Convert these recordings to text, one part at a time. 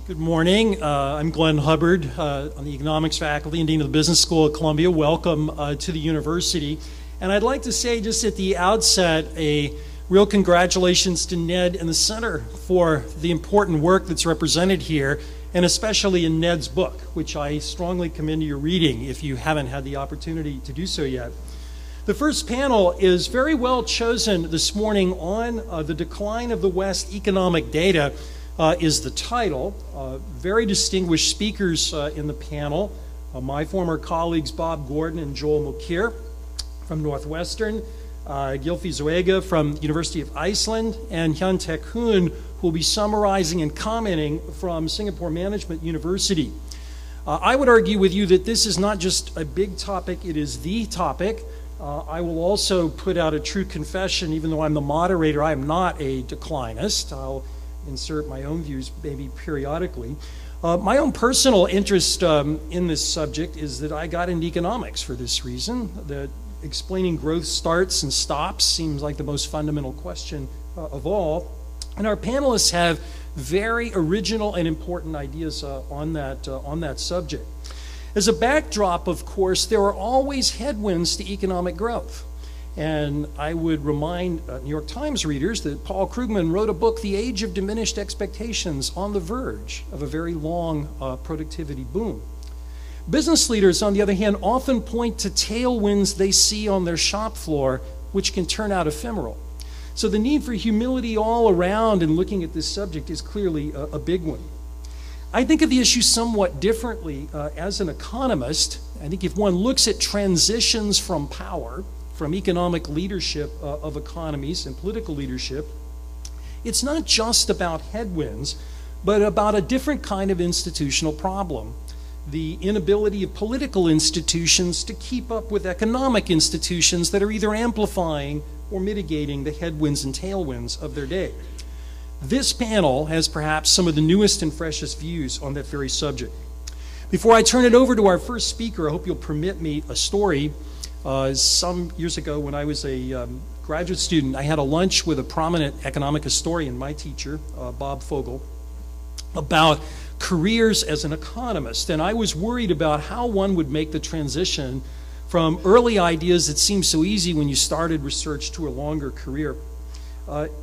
Good morning. I'm Glenn Hubbard on the economics faculty and Dean of the Business School at Columbia. Welcome to the university. And I'd like to say just at the outset a real congratulations to Ned and the Center for the important work that's represented here, and especially in Ned's book, which I strongly commend to your reading if you haven't had the opportunity to do so yet. The first panel is very well chosen this morning on the decline of the West economic data. Is the title. Very distinguished speakers in the panel. My former colleagues Bob Gordon and Joel Mokyr from Northwestern, Gylfi Zoega from the University of Iceland, and Hian Teck Hoon, who will be summarizing and commenting from Singapore Management University. I would argue with you that this is not just a big topic, it is the topic. I will also put out a true confession, even though I'm the moderator, I am not a declinist. I'll insert my own views maybe periodically. My own personal interest in this subject is that I got into economics for this reason, that explaining growth starts and stops seems like the most fundamental question of all. And our panelists have very original and important ideas on that subject. As a backdrop, of course, there are always headwinds to economic growth. And I would remind New York Times readers that Paul Krugman wrote a book, The Age of Diminished Expectations, on the verge of a very long productivity boom. Business leaders, on the other hand, often point to tailwinds they see on their shop floor, which can turn out ephemeral. So the need for humility all around in looking at this subject is clearly a big one. I think of the issue somewhat differently as an economist. I think if one looks at transitions from power, from economic leadership of economies and political leadership, it's not just about headwinds, but about a different kind of institutional problem. The inability of political institutions to keep up with economic institutions that are either amplifying or mitigating the headwinds and tailwinds of their day. This panel has perhaps some of the newest and freshest views on that very subject. Before I turn it over to our first speaker, I hope you'll permit me a story. Some years ago when I was a graduate student, I had a lunch with a prominent economic historian, my teacher, Bob Fogel, about careers as an economist. And I was worried about how one would make the transition from early ideas that seemed so easy when you started research to a longer career.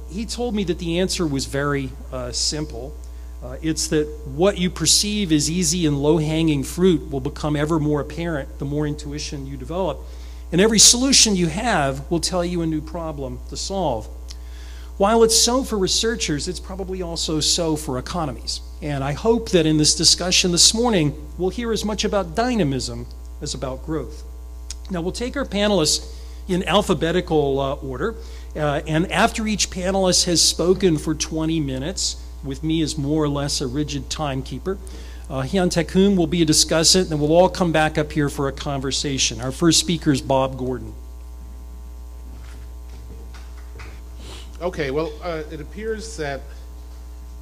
He told me that the answer was very simple. It's that what you perceive as easy and low-hanging fruit will become ever more apparent the more intuition you develop. And every solution you have will tell you a new problem to solve. While it's so for researchers, it's probably also so for economies. And I hope that in this discussion this morning, we'll hear as much about dynamism as about growth. Now, we'll take our panelists in alphabetical order. And after each panelist has spoken for 20 minutes, with me as more or less a rigid timekeeper, Hian Teck Hoon will be a discussant, and we'll all come back up here for a conversation. Our first speaker is Bob Gordon. Okay, well, it appears that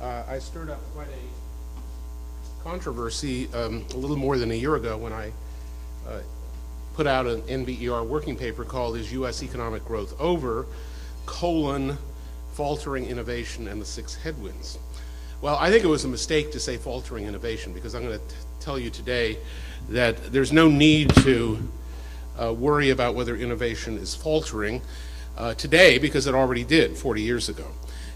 I stirred up quite a controversy a little more than a year ago when I put out an NBER working paper called Is U.S. Economic Growth Over? Faltering Innovation and the Six Headwinds. Well, I think it was a mistake to say faltering innovation, because I'm going to tell you today that there's no need to worry about whether innovation is faltering today, because it already did 40 years ago.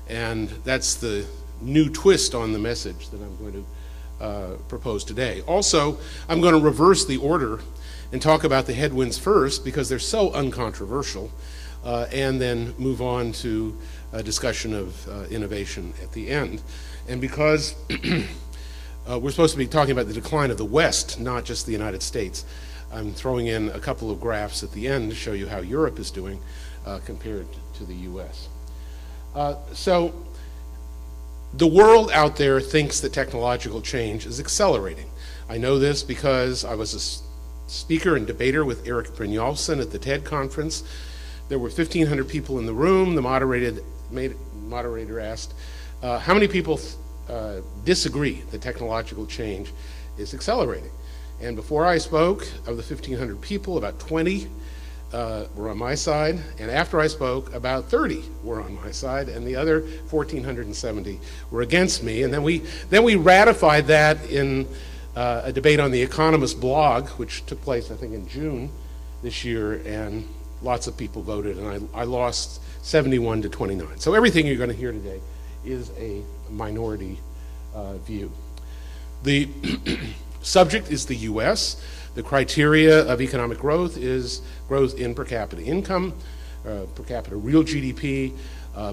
And that's the new twist on the message that I'm going to propose today. Also, I'm going to reverse the order and talk about the headwinds first, because they're so uncontroversial, and then move on to a discussion of innovation at the end. And because we're supposed to be talking about the decline of the West, not just the United States, I'm throwing in a couple of graphs at the end to show you how Europe is doing compared to the US. So the world out there thinks that technological change is accelerating. I know this because I was a speaker and debater with Eric Brynjolfsson at the TED conference. There were 1,500 people in the room. The moderator asked, how many people disagree that technological change is accelerating? And before I spoke, of the 1,500 people, about 20 were on my side, and after I spoke, about 30 were on my side, and the other 1,470 were against me. And then we ratified that in a debate on the Economist blog, which took place, I think, in June this year, and lots of people voted, and I lost 71 to 29. So everything you're going to hear today is a minority view. The subject is the U.S. The criteria of economic growth is growth in per capita income, per capita real GDP.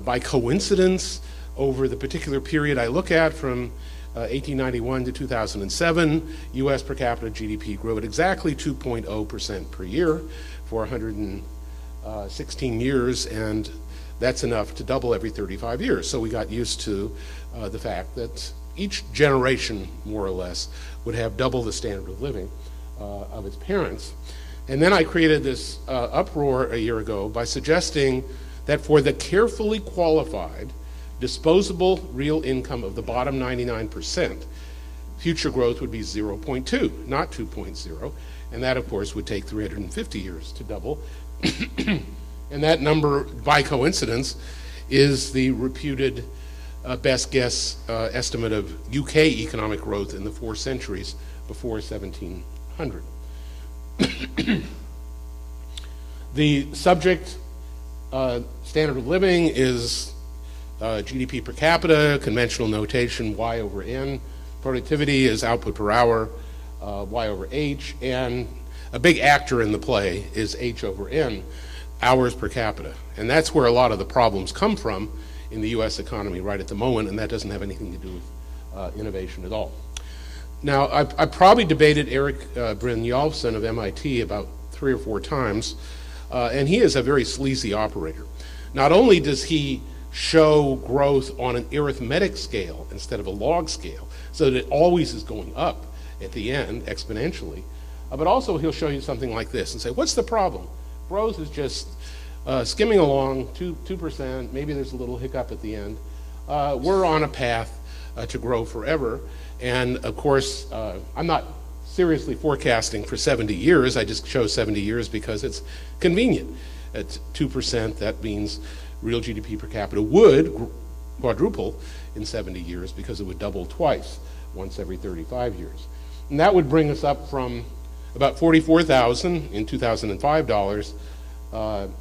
By coincidence, over the particular period I look at, from 1891 to 2007, U.S. per capita GDP grew at exactly 2.0% per year for 116 years, and that's enough to double every 35 years. So we got used to the fact that each generation, more or less, would have double the standard of living of its parents. And then I created this uproar a year ago by suggesting that for the carefully qualified disposable real income of the bottom 99%, future growth would be 0.2, not 2.0, and that, of course, would take 350 years to double. And that number, by coincidence, is the reputed best guess estimate of UK economic growth in the 4 centuries before 1700. The subject, standard of living, is GDP per capita, conventional notation Y over N. Productivity is output per hour, Y over H, and a big actor in the play is H over N, hours per capita. And that's where a lot of the problems come from in the US economy right at the moment, and that doesn't have anything to do with innovation at all. Now, I probably debated Eric Brynjolfsson of MIT about 3 or 4 times, and he is a very sleazy operator. Not only does he show growth on an arithmetic scale instead of a log scale, so that it always is going up at the end exponentially, but also he'll show you something like this and say, what's the problem? Growth is just skimming along, 2%, maybe there's a little hiccup at the end. We're on a path to grow forever. And of course, I'm not seriously forecasting for 70 years. I just chose 70 years because it's convenient. At 2%, that means real GDP per capita would quadruple in 70 years because it would double twice, once every 35 years. And that would bring us up from about $44,000 in 2005 dollars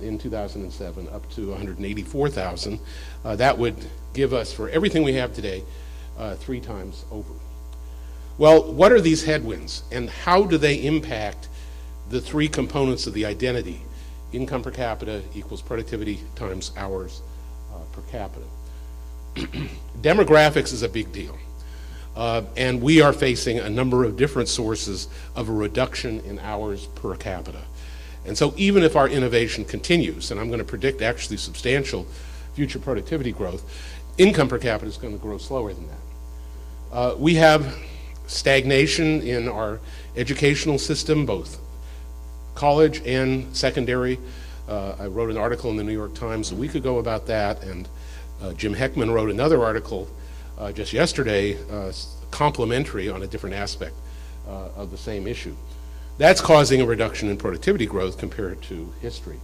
in 2007 up to $184,000. That would give us, for everything we have today, 3 times over. Well, what are these headwinds, and how do they impact the 3 components of the identity? Income per capita equals productivity times hours per capita. Demographics is a big deal. And we are facing a number of different sources of a reduction in hours per capita. And so even if our innovation continues, and I'm going to predict actually substantial future productivity growth, income per capita is going to grow slower than that. We have stagnation in our educational system, both college and secondary. I wrote an article in the New York Times a week ago about that, and Jim Heckman wrote another article just yesterday, complimentary on a different aspect of the same issue. That's causing a reduction in productivity growth compared to history.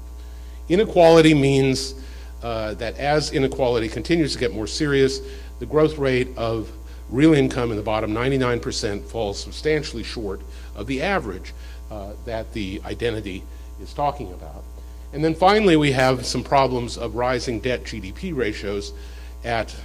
Inequality means that as inequality continues to get more serious, the growth rate of real income in the bottom 99% falls substantially short of the average that the identity is talking about. And then finally, we have some problems of rising debt-GDP ratios at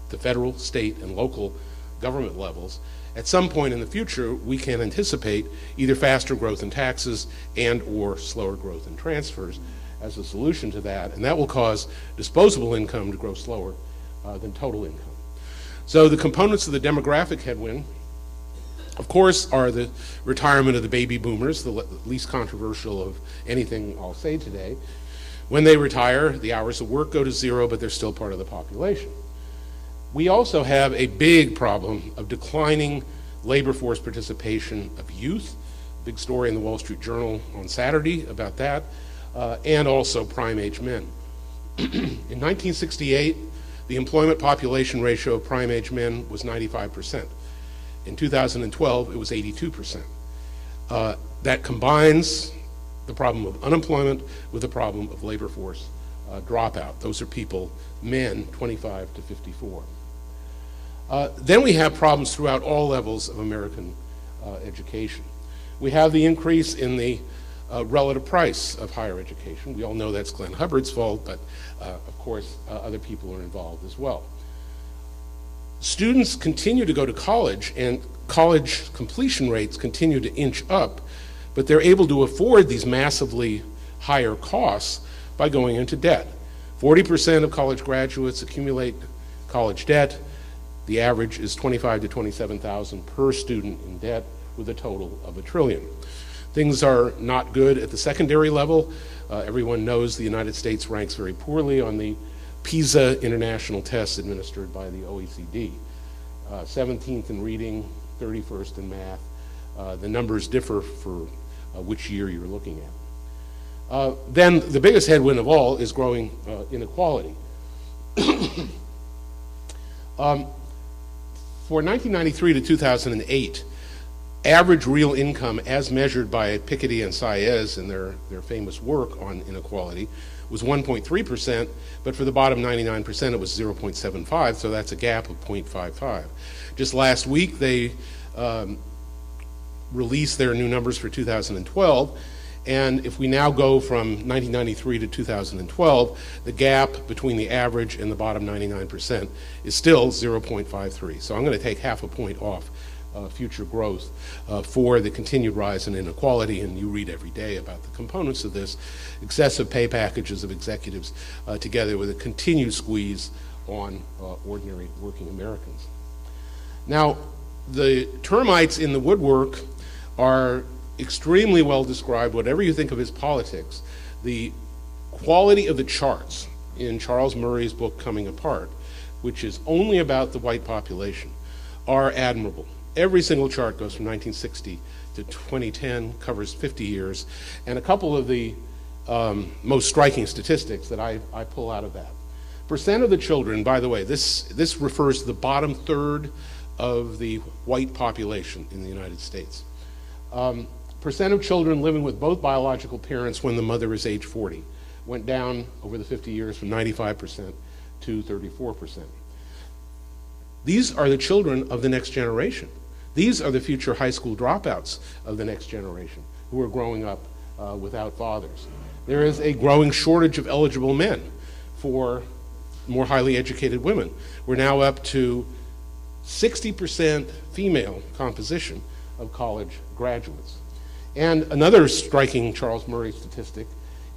the federal, state, and local government levels. At some point in the future, we can anticipate either faster growth in taxes and or slower growth in transfers as a solution to that, and that will cause disposable income to grow slower than total income. So the components of the demographic headwind, of course, are the retirement of the baby boomers, the least controversial of anything I'll say today. When they retire, the hours of work go to 0, but they're still part of the population. We also have a big problem of declining labor force participation of youth. Big story in the Wall Street Journal on Saturday about that, and also prime-age men. In 1968, the employment population ratio of prime-age men was 95%. In 2012, it was 82%. That combines the problem of unemployment with the problem of labor force dropout. Those are people, men, 25 to 54. Then we have problems throughout all levels of American education. We have the increase in the relative price of higher education. We all know that's Glenn Hubbard's fault, but of course other people are involved as well. Students continue to go to college, and college completion rates continue to inch up, but they're able to afford these massively higher costs by going into debt. 40% of college graduates accumulate college debt. The average is $25,000 to $27,000 per student in debt, with a total of $1 trillion. Things are not good at the secondary level. Everyone knows the United States ranks very poorly on the PISA international tests administered by the OECD. 17th in reading, 31st in math. The numbers differ for which year you're looking at. Then the biggest headwind of all is growing inequality. For 1993 to 2008, average real income as measured by Piketty and Saez in their famous work on inequality was 1.3%, but for the bottom 99% it was 0.75, so that's a gap of 0.55. Just last week they released their new numbers for 2012, and if we now go from 1993 to 2012, the gap between the average and the bottom 99% is still 0.53. So I'm going to take half a point off future growth for the continued rise in inequality, and you read every day about the components of this: excessive pay packages of executives together with a continued squeeze on ordinary working Americans. Now, the termites in the woodwork are extremely well described, whatever you think of his politics. The quality of the charts in Charles Murray's book Coming Apart, which is only about the white population, are admirable. Every single chart goes from 1960 to 2010, covers 50 years, and a couple of the most striking statistics that I pull out of that. Percent of the children, by the way, this refers to the bottom third of the white population in the United States. Percent of children living with both biological parents when the mother is age 40 went down over the 50 years from 95% to 34%. These are the children of the next generation. These are the future high school dropouts of the next generation who are growing up without fathers. There is a growing shortage of eligible men for more highly educated women. We're now up to 60% female composition of college graduates. And another striking Charles Murray statistic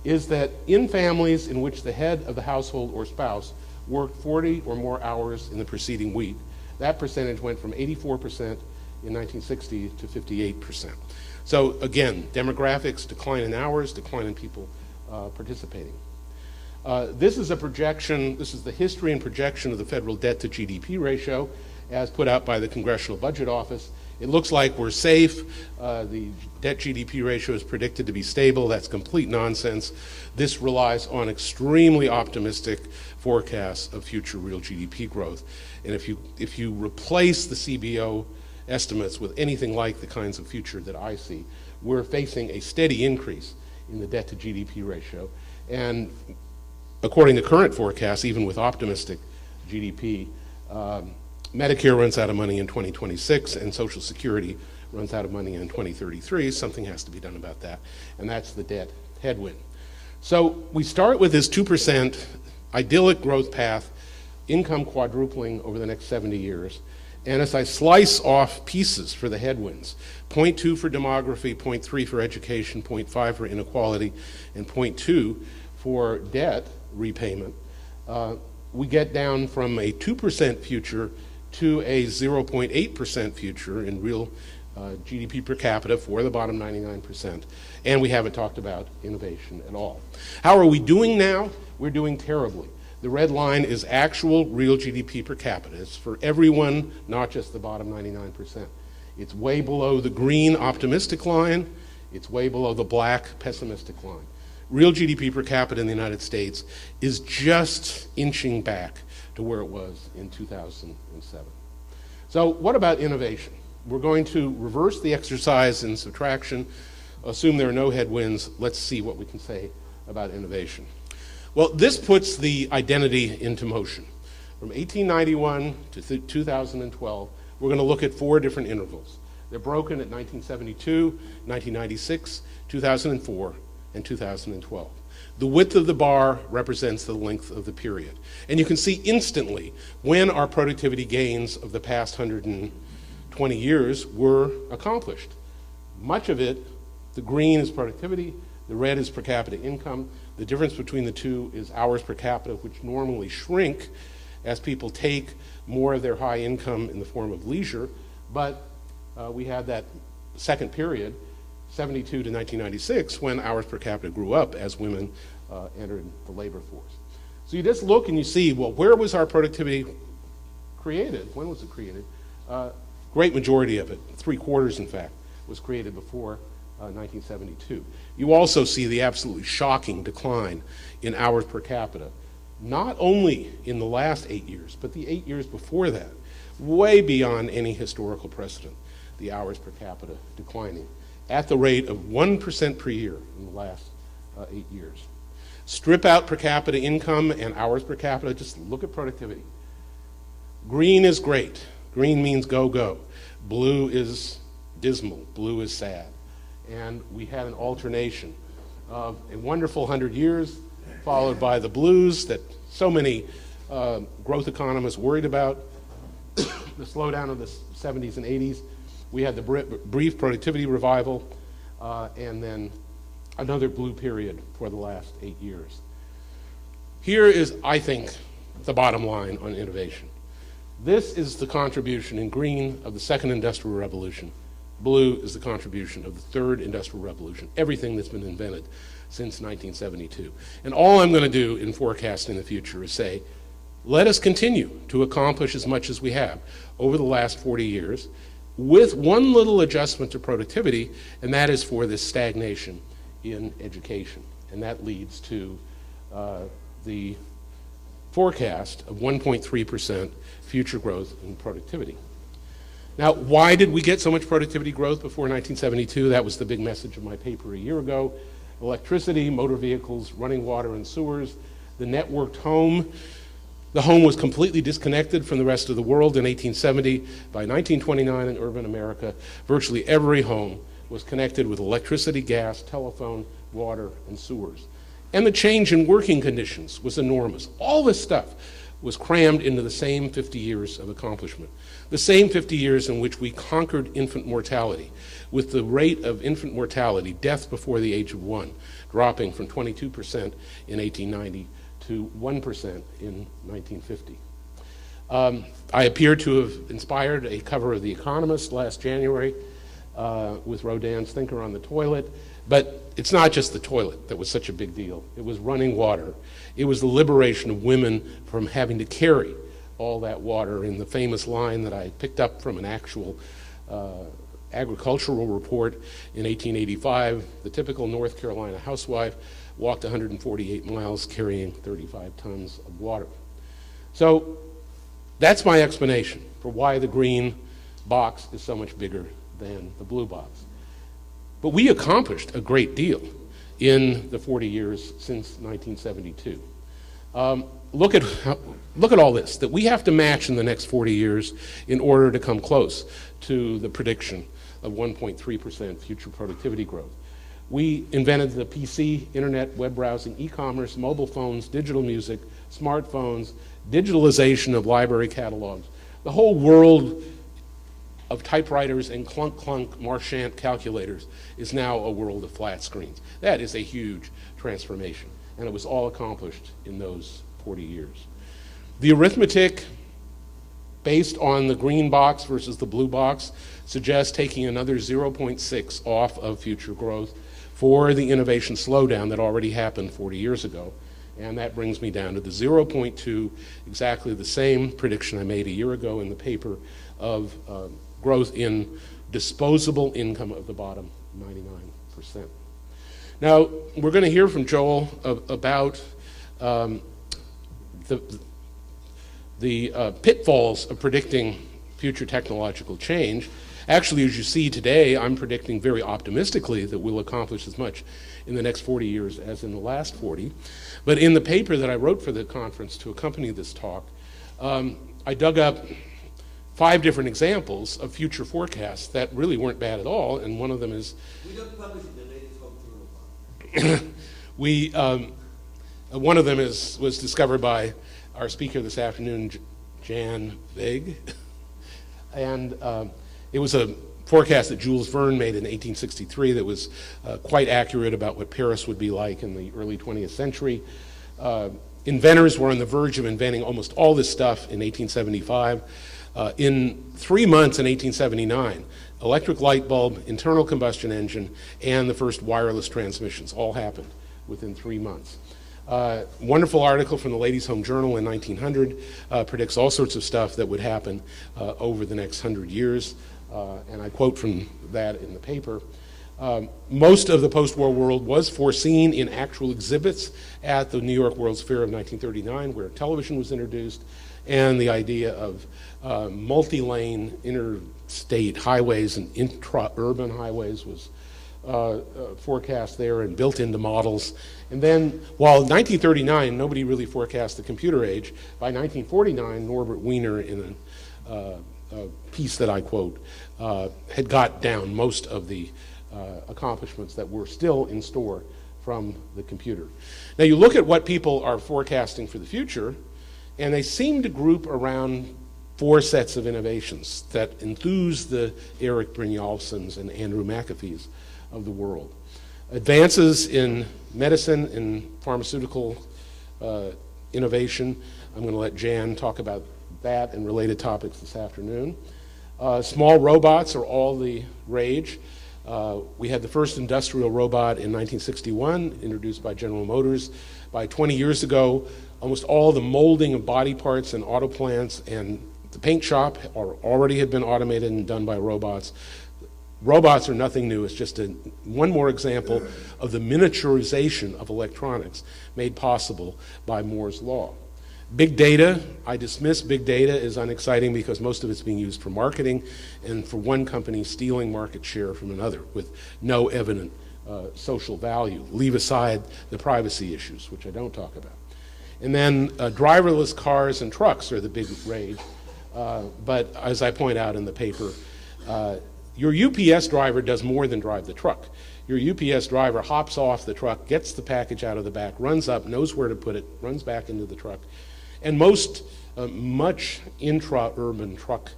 is that in families in which the head of the household or spouse worked 40 or more hours in the preceding week, that percentage went from 84% in 1960 to 58%. So again, demographics, decline in hours, decline in people participating. This is a projection, this is the history and projection of the federal debt to GDP ratio as put out by the Congressional Budget Office. It looks like we're safe. The debt GDP ratio is predicted to be stable. That's complete nonsense. This relies on extremely optimistic forecasts of future real GDP growth. And if you replace the CBO estimates with anything like the kinds of future that I see, we're facing a steady increase in the debt to GDP ratio. And according to current forecasts, even with optimistic GDP, Medicare runs out of money in 2026, and Social Security runs out of money in 2033. Something has to be done about that, and that's the debt headwind. So we start with this 2% idyllic growth path, income quadrupling over the next 70 years, and as I slice off pieces for the headwinds, 0.2 for demography, 0.3 for education, 0.5 for inequality, and 0.2 for debt repayment, we get down from a 2% future to a 0.8% future in real GDP per capita for the bottom 99%. And we haven't talked about innovation at all. How are we doing now? We're doing terribly. The red line is actual real GDP per capita. It's for everyone, not just the bottom 99%. It's way below the green optimistic line. It's way below the black pessimistic line. Real GDP per capita in the United States is just inching back to where it was in 2007. So what about innovation? We're going to reverse the exercise in subtraction. assume there are no headwinds, let's see what we can say about innovation. Well, this puts the identity into motion. From 1891 to 2012, we're going to look at 4 different intervals. They're broken at 1972, 1996, 2004, and 2012. The width of the bar represents the length of the period. And you can see instantly when our productivity gains of the past 120 years were accomplished. Much of it, the green is productivity, the red is per capita income. The difference between the two is hours per capita, which normally shrink as people take more of their high income in the form of leisure. But we had that second period, 72 to 1996, when hours per capita grew up as women entered the labor force. So you just look and you see, well, where was our productivity created? When was it created? Great majority of it, 3/4 in fact, was created before 1972. You also see the absolutely shocking decline in hours per capita, not only in the last 8 years, but the 8 years before that, way beyond any historical precedent, the hours per capita declining at the rate of 1% per year in the last 8 years. Strip out per capita income and hours per capita, just look at productivity. Green is great. Green means go, go. Blue is dismal. Blue is sad. And we had an alternation of a wonderful 100 years, followed by the blues that so many growth economists worried about, the slowdown of the 70s and 80s. We had the brief productivity revival, and then another blue period for the last 8 years. Here is, I think, the bottom line on innovation. This is the contribution in green of the second industrial revolution. Blue is the contribution of the third industrial revolution, everything that's been invented since 1972. And all I'm going to do in forecasting the future is say, let us continue to accomplish as much as we have over the last 40 years with one little adjustment to productivity, and that is for this stagnation in education. And that leads to the forecast of 1.3% future growth in productivity. Now, why did we get so much productivity growth before 1972? That was the big message of my paper a year ago. Electricity, motor vehicles, running water and sewers, the networked home. The home was completely disconnected from the rest of the world in 1870. By 1929 in urban America, virtually every home was connected with electricity, gas, telephone, water, and sewers. And the change in working conditions was enormous. All this stuff was crammed into the same 50 years of accomplishment. The same 50 years in which we conquered infant mortality, with the rate of infant mortality, death before the age of 1, dropping from 22% in 1890 to 1% in 1950. I appear to have inspired a cover of The Economist last January with Rodin's Thinker on the Toilet. But it's not just the toilet that was such a big deal. It was running water. It was the liberation of women from having to carry all that water. In the famous line that I picked up from an actual agricultural report in 1885, the typical North Carolina housewife walked 148 miles carrying 35 tons of water. So that's my explanation for why the green box is so much bigger than the blue box. But we accomplished a great deal in the 40 years since 1972. Look at all this that we have to match in the next 40 years in order to come close to the prediction of 1.3% future productivity growth. We invented the PC, internet, web browsing, e-commerce, mobile phones, digital music, smartphones, digitalization of library catalogs. The whole world of typewriters and clunk Marchant calculators is now a world of flat screens. That is a huge transformation, and it was all accomplished in those 40 years. The arithmetic based on the green box versus the blue box suggests taking another 0.6 off of future growth for the innovation slowdown that already happened 40 years ago. And that brings me down to the 0.2, exactly the same prediction I made a year ago in the paper of growth in disposable income of the bottom 99%. Now, we're going to hear from Joel about the pitfalls of predicting future technological change. Actually, as you see today, I'm predicting very optimistically that we'll accomplish as much in the next 40 years as in the last 40. But in the paper that I wrote for the conference to accompany this talk, I dug up 5 different examples of future forecasts that really weren't bad at all, and one of them is... We don't publish in the latest Home Journal. One of them was discovered by our speaker this afternoon, Jan Veg, and it was a forecast that Jules Verne made in 1863 that was quite accurate about what Paris would be like in the early 20th century. Inventors were on the verge of inventing almost all this stuff in 1875. In 3 months in 1879, electric light bulb, internal combustion engine, and the first wireless transmissions all happened within 3 months. Wonderful article from the Ladies' Home Journal in 1900 predicts all sorts of stuff that would happen over the next 100 years, and I quote from that in the paper. Most of the post-war world was foreseen in actual exhibits at the New York World's Fair of 1939, where television was introduced, and the idea of multi-lane interstate highways and intra-urban highways was forecast there and built into models. And then, while in 1939, nobody really forecast the computer age, by 1949, Norbert Wiener, in a piece that I quote, had got down most of the accomplishments that were still in store from the computer. Now, you look at what people are forecasting for the future, and they seem to group around 4 sets of innovations that enthuse the Eric Brynjolfssons and Andrew McAfees of the world. Advances in medicine and pharmaceutical innovation. I'm going to let Jan talk about that and related topics this afternoon. Small robots are all the rage. We had the first industrial robot in 1961, introduced by General Motors. By 20 years ago, almost all the molding of body parts and auto plants and the paint shop already had been automated and done by robots. Robots are nothing new. It's just one more example of the miniaturization of electronics made possible by Moore's law. Big data, I dismiss big data as unexciting because most of it's being used for marketing and for one company stealing market share from another with no evident social value. Leave aside the privacy issues, which I don't talk about. And then driverless cars and trucks are the big rage. But as I point out in the paper, your UPS driver does more than drive the truck. Your UPS driver hops off the truck, gets the package out of the back, runs up, knows where to put it, runs back into the truck. And much intra-urban truck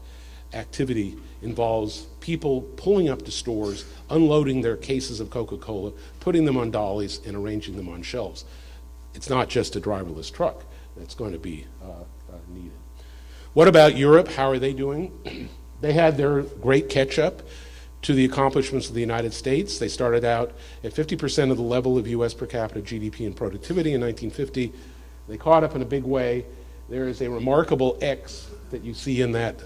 activity involves people pulling up to stores, unloading their cases of Coca-Cola, putting them on dollies, and arranging them on shelves. It's not just a driverless truck that's going to be needed. What about Europe? How are they doing? They had their great catch-up to the accomplishments of the United States. They started out at 50% of the level of U.S. per capita GDP and productivity in 1950. They caught up in a big way. There is a remarkable X that you see in that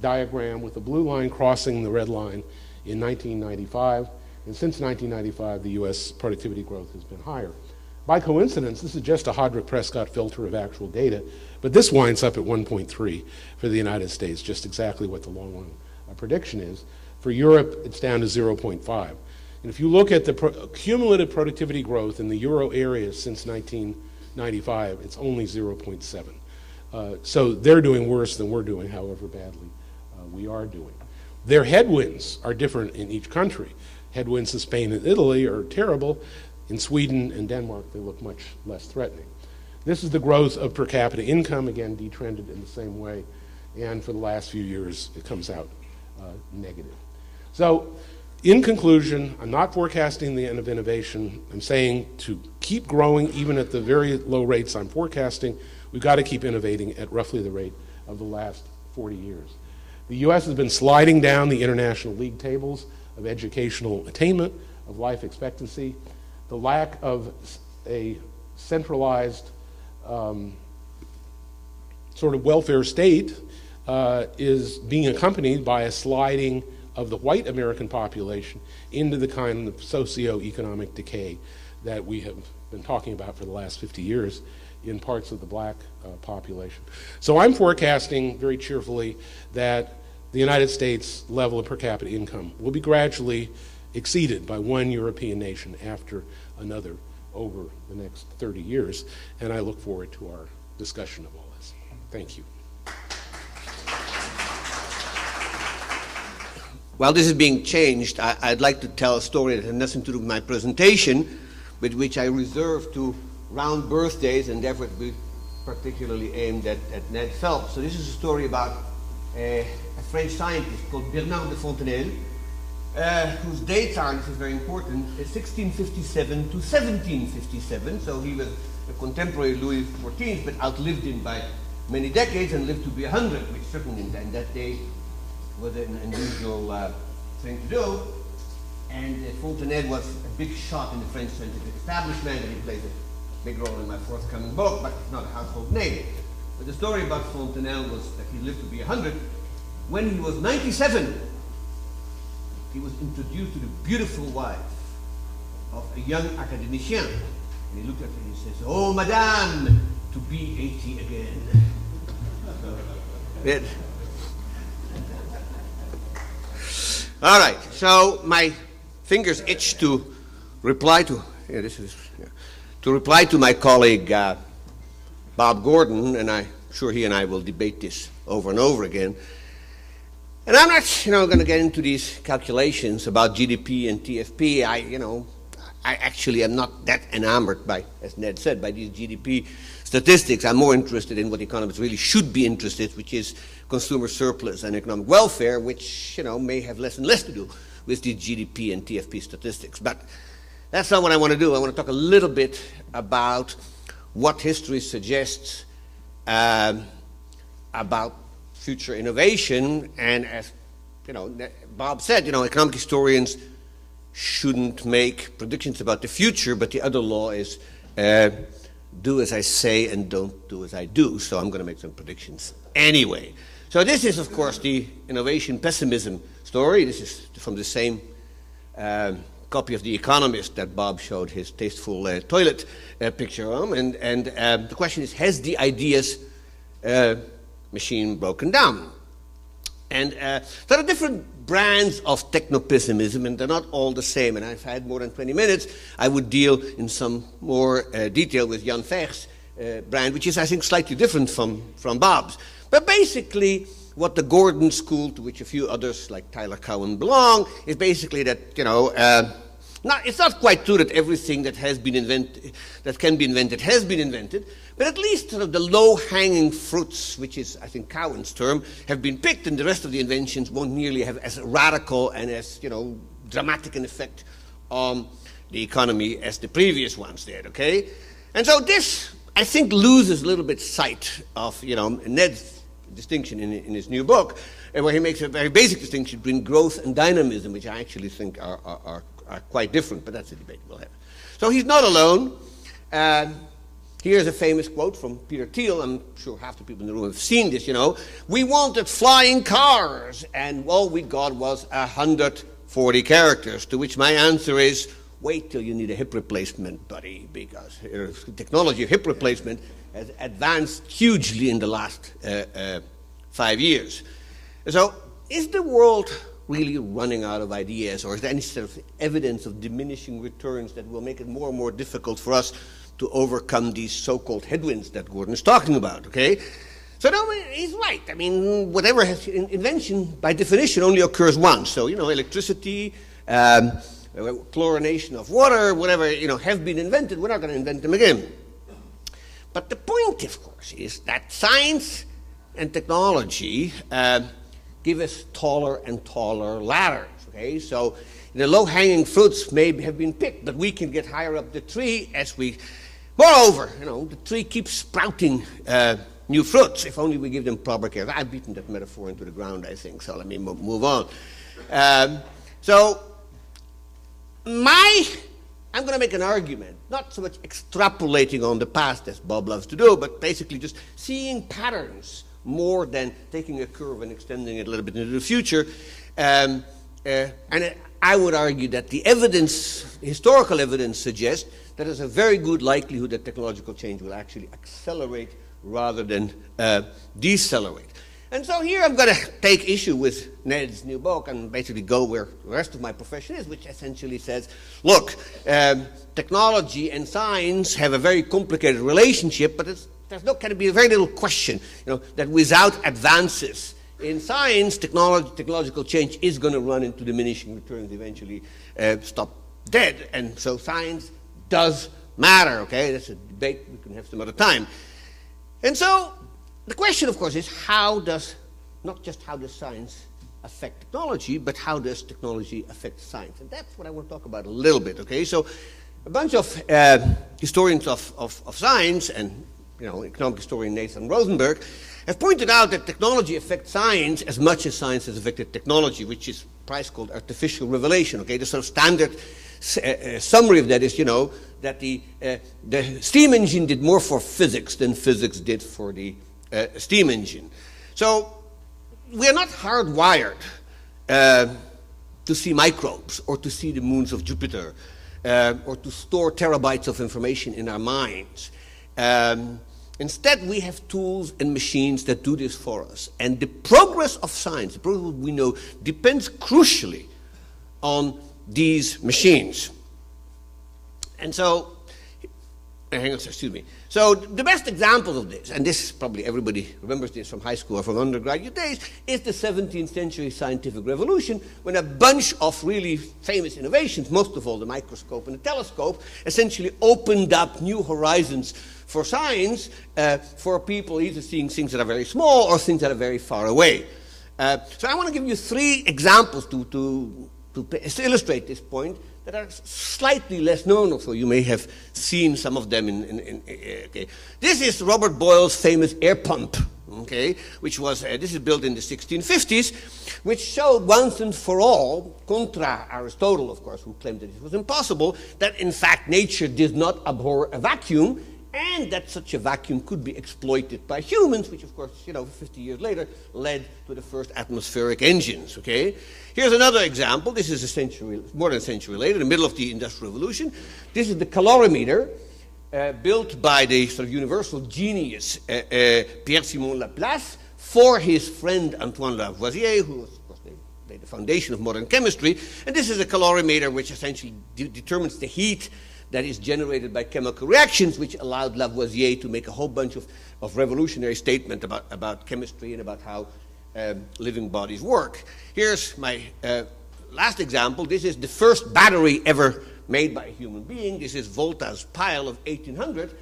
diagram with the blue line crossing the red line in 1995. And since 1995, the U.S. productivity growth has been higher. By coincidence, this is just a Hodrick-Prescott filter of actual data, but this winds up at 1.3 for the United States, just exactly what the long-run prediction is. For Europe, it's down to 0.5. And if you look at the cumulative productivity growth in the euro area since 1995, it's only 0.7. So they're doing worse than we're doing, however badly we are doing. Their headwinds are different in each country. Headwinds in Spain and Italy are terrible. In Sweden and Denmark, they look much less threatening. This is the growth of per capita income, again, detrended in the same way. And for the last few years, it comes out negative. So, in conclusion, I'm not forecasting the end of innovation. I'm saying to keep growing, even at the very low rates I'm forecasting, we've got to keep innovating at roughly the rate of the last 40 years. The U.S. has been sliding down the international league tables of educational attainment, of life expectancy. The lack of a centralized sort of welfare state is being accompanied by a sliding of the white American population into the kind of socio-economic decay that we have been talking about for the last 50 years in parts of the black population. So I'm forecasting very cheerfully that the United States level of per capita income will be gradually exceeded by one European nation after another over the next 30 years, and I look forward to our discussion of all this. Thank you. While this is being changed, I'd like to tell a story that has nothing to do with my presentation, but which I reserve to round birthdays, and therefore it will be particularly aimed at Ned Phelps. So this is a story about a French scientist called Bernard de Fontenelle, whose dates are, this is very important, 1657 to 1757. So he was a contemporary Louis XIV, but outlived him by many decades and lived to be 100, which certainly in that day was an unusual thing to do. And Fontenelle was a big shot in the French scientific establishment, and he plays a big role in my forthcoming book, but he's not a household name. But the story about Fontenelle was that he lived to be 100. When he was 97, he was introduced to the beautiful wife of a young academician. And he looked at her and he says, "Oh, madame, to be 80 again." All right, so my fingers itch to reply to, to reply to my colleague Bob Gordon, and I'm sure he and I will debate this over and over again. And I'm not, going to get into these calculations about GDP and TFP. I actually am not that enamored by, as Ned said, by these GDP statistics. I'm more interested in what economists really should be interested, which is consumer surplus and economic welfare, which, may have less and less to do with these GDP and TFP statistics. But that's not what I want to do. I want to talk a little bit about what history suggests about future innovation. And as Bob said, economic historians shouldn't make predictions about the future, but the other law is do as I say and don't do as I do. So I'm going to make some predictions anyway. So this is, of course, the innovation pessimism story. This is from the same copy of The Economist that Bob showed his tasteful toilet picture on. And the question is, has the ideas machine broken down? And there are different brands of techno-pessimism, and they're not all the same. And if I had more than 20 minutes, I would deal in some more detail with Jan Veg's brand, which is, I think, slightly different from Bob's. But basically, what the Gordon school, to which a few others like Tyler Cowen belong, is basically that, it's not quite true that everything that has been invented, that can be invented, has been invented, but at least sort of the low-hanging fruits, which is, I think, Cowen's term, have been picked, and the rest of the inventions won't nearly have as radical and as, dramatic an effect on the economy as the previous ones did, okay? And so this, I think, loses a little bit sight of, Ned's distinction in his new book, where he makes a very basic distinction between growth and dynamism, which I actually think are quite different, but that's a debate we'll have. So he's not alone. Here's a famous quote from Peter Thiel. I'm sure half the people in the room have seen this, We wanted flying cars, and all we got was 140 characters, to which my answer is, wait till you need a hip replacement, buddy, because the technology of hip replacement has advanced hugely in the last 5 years. So is the world really running out of ideas, or is there any sort of evidence of diminishing returns that will make it more and more difficult for us to overcome these so-called headwinds that Gordon is talking about, okay? So no, he's right. I mean, whatever has invention, by definition, only occurs once. So, electricity, chlorination of water, whatever, have been invented, we're not going to invent them again. But the point, of course, is that science and technology give us taller and taller ladders, okay? So the low-hanging fruits may have been picked, but we can get higher up the tree as we... Moreover, the tree keeps sprouting new fruits, if only we give them proper care. I've beaten that metaphor into the ground, I think, so let me move on. I'm going to make an argument, not so much extrapolating on the past, as Bob loves to do, but basically just seeing patterns more than taking a curve and extending it a little bit into the future. And I would argue that the evidence, historical evidence, suggests that there's a very good likelihood that technological change will actually accelerate rather than decelerate. And so here I'm going to take issue with Ned's new book and basically go where the rest of my profession is, which essentially says, look, technology and science have a very complicated relationship, but can be very little question, that without advances in science, technological change is going to run into diminishing returns, eventually stop dead. And so science does matter, okay? That's a debate we can have some other time. And so the question, of course, is not just how does science affect technology, but how does technology affect science? And that's what I want to talk about a little bit, okay? So a bunch of historians of science and, economic historian Nathan Rosenberg have pointed out that technology affects science as much as science has affected technology, which is a price called artificial revelation, okay? The sort of standard summary of that is, that the steam engine did more for physics than physics did for the steam engine. So we are not hardwired to see microbes or to see the moons of Jupiter or to store terabytes of information in our minds. Instead, we have tools and machines that do this for us. And the progress of science, the progress of what we know, depends crucially on these machines. And so, So the best example of this, and this probably everybody remembers this from high school or from undergraduate days, is the 17th century scientific revolution, when a bunch of really famous innovations, most of all the microscope and the telescope, essentially opened up new horizons for science, for people either seeing things that are very small or things that are very far away. So I want to give you 3 examples to illustrate this point that are slightly less known, so you may have seen some of them okay. This is Robert Boyle's famous air pump, okay, which was, this is built in the 1650s, which showed once and for all, contra Aristotle, of course, who claimed that it was impossible, that in fact nature did not abhor a vacuum, and that such a vacuum could be exploited by humans, which of course, 50 years later led to the first atmospheric engines, okay? Here's another example. This is more than a century later, in the middle of the Industrial Revolution. This is the calorimeter built by the sort of universal genius Pierre-Simon Laplace for his friend Antoine Lavoisier, who was, of course, laid the foundation of modern chemistry. And this is a calorimeter which essentially determines the heat that is generated by chemical reactions, which allowed Lavoisier to make a whole bunch of revolutionary statements about chemistry and about how living bodies work. Here's my last example. This is the first battery ever made by a human being. This is Volta's pile of 1800,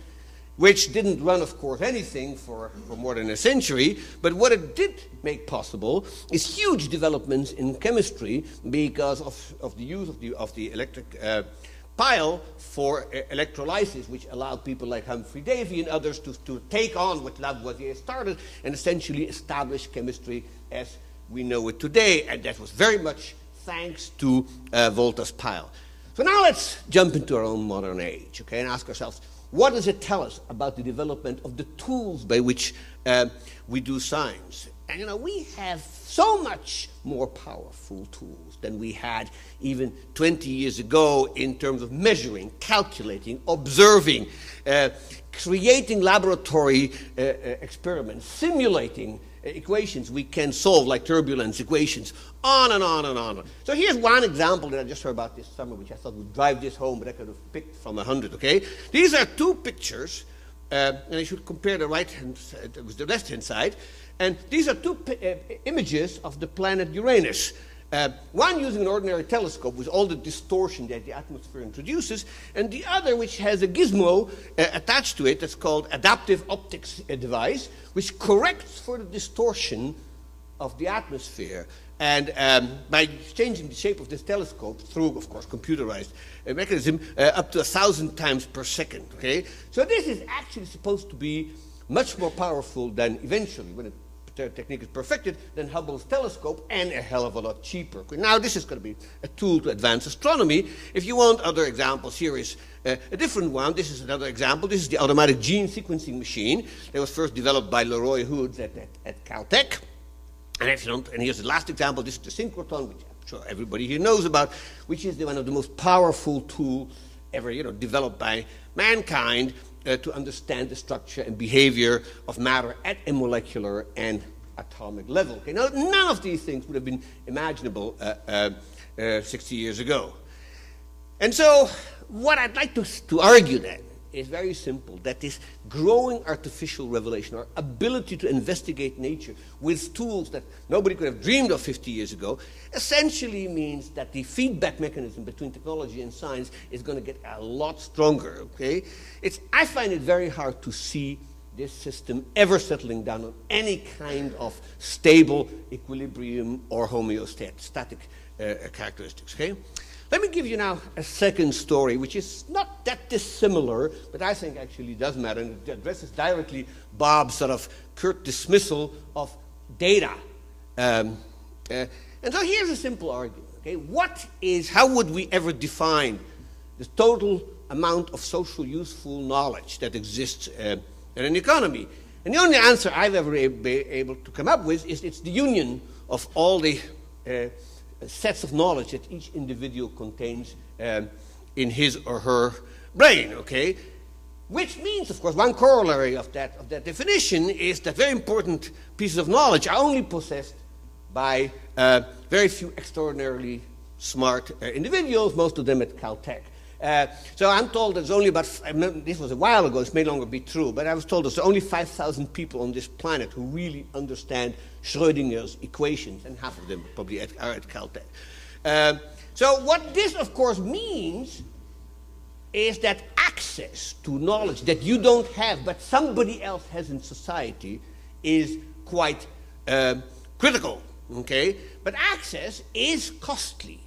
which didn't run, of course, anything for more than a century. But what it did make possible is huge developments in chemistry because of the use of the electric pile for electrolysis, which allowed people like Humphrey Davy and others to take on what Lavoisier started and essentially establish chemistry as we know it today. And that was very much thanks to Volta's pile. So now let's jump into our own modern age, okay, and ask ourselves, what does it tell us about the development of the tools by which we do science? And we have so much more powerful tools than we had even 20 years ago in terms of measuring, calculating, observing, creating laboratory experiments, simulating equations we can solve, like turbulence equations, on and on and on. So here's one example that I just heard about this summer, which I thought would drive this home, but I could have picked from 100, okay? These are 2 pictures, and I should compare the right-hand side with the left-hand side. And these are 2 images of the planet Uranus. One using an ordinary telescope with all the distortion that the atmosphere introduces, and the other which has a gizmo attached to it that's called adaptive optics device, which corrects for the distortion of the atmosphere. And by changing the shape of this telescope through, of course, computerized mechanism, up to 1,000 times per second. Okay, so this is actually supposed to be much more powerful than eventually, when the technique is perfected, than Hubble's telescope, and a hell of a lot cheaper. Now, this is going to be a tool to advance astronomy. If you want other examples, here is a different one. This is another example. This is the automatic gene sequencing machine that was first developed by Leroy Hoods at Caltech. And here's the last example. This is the synchrotron, which I'm sure everybody here knows about, which is one of the most powerful tools ever developed by mankind to understand the structure and behavior of matter at a molecular and atomic level. Okay? Now, none of these things would have been imaginable 60 years ago. And so what I'd like to argue then is very simple, that this growing artificial revelation, our ability to investigate nature with tools that nobody could have dreamed of 50 years ago, essentially means that the feedback mechanism between technology and science is going to get a lot stronger. Okay? I find it very hard to see this system ever settling down on any kind of stable equilibrium or homeostatic characteristics. Okay? Let me give you now a second story, which is not that dissimilar, but I think actually does matter, and it addresses directly Bob's sort of curt dismissal of data. And so here's a simple argument. Okay? How would we ever define the total amount of social useful knowledge that exists in an economy? And the only answer I've ever been able to come up with is it's the union of all the sets of knowledge that each individual contains in his or her brain, okay? Which means, of course, one corollary of that definition is that very important pieces of knowledge are only possessed by very few extraordinarily smart individuals, most of them at Caltech. So I'm told there's only about, this was a while ago, this may no longer be true, but I was told there's only 5,000 people on this planet who really understand Schrödinger's equations, and half of them probably are at Caltech. So what this, of course, means is that access to knowledge that you don't have but somebody else has in society is quite critical, okay? But access is costly.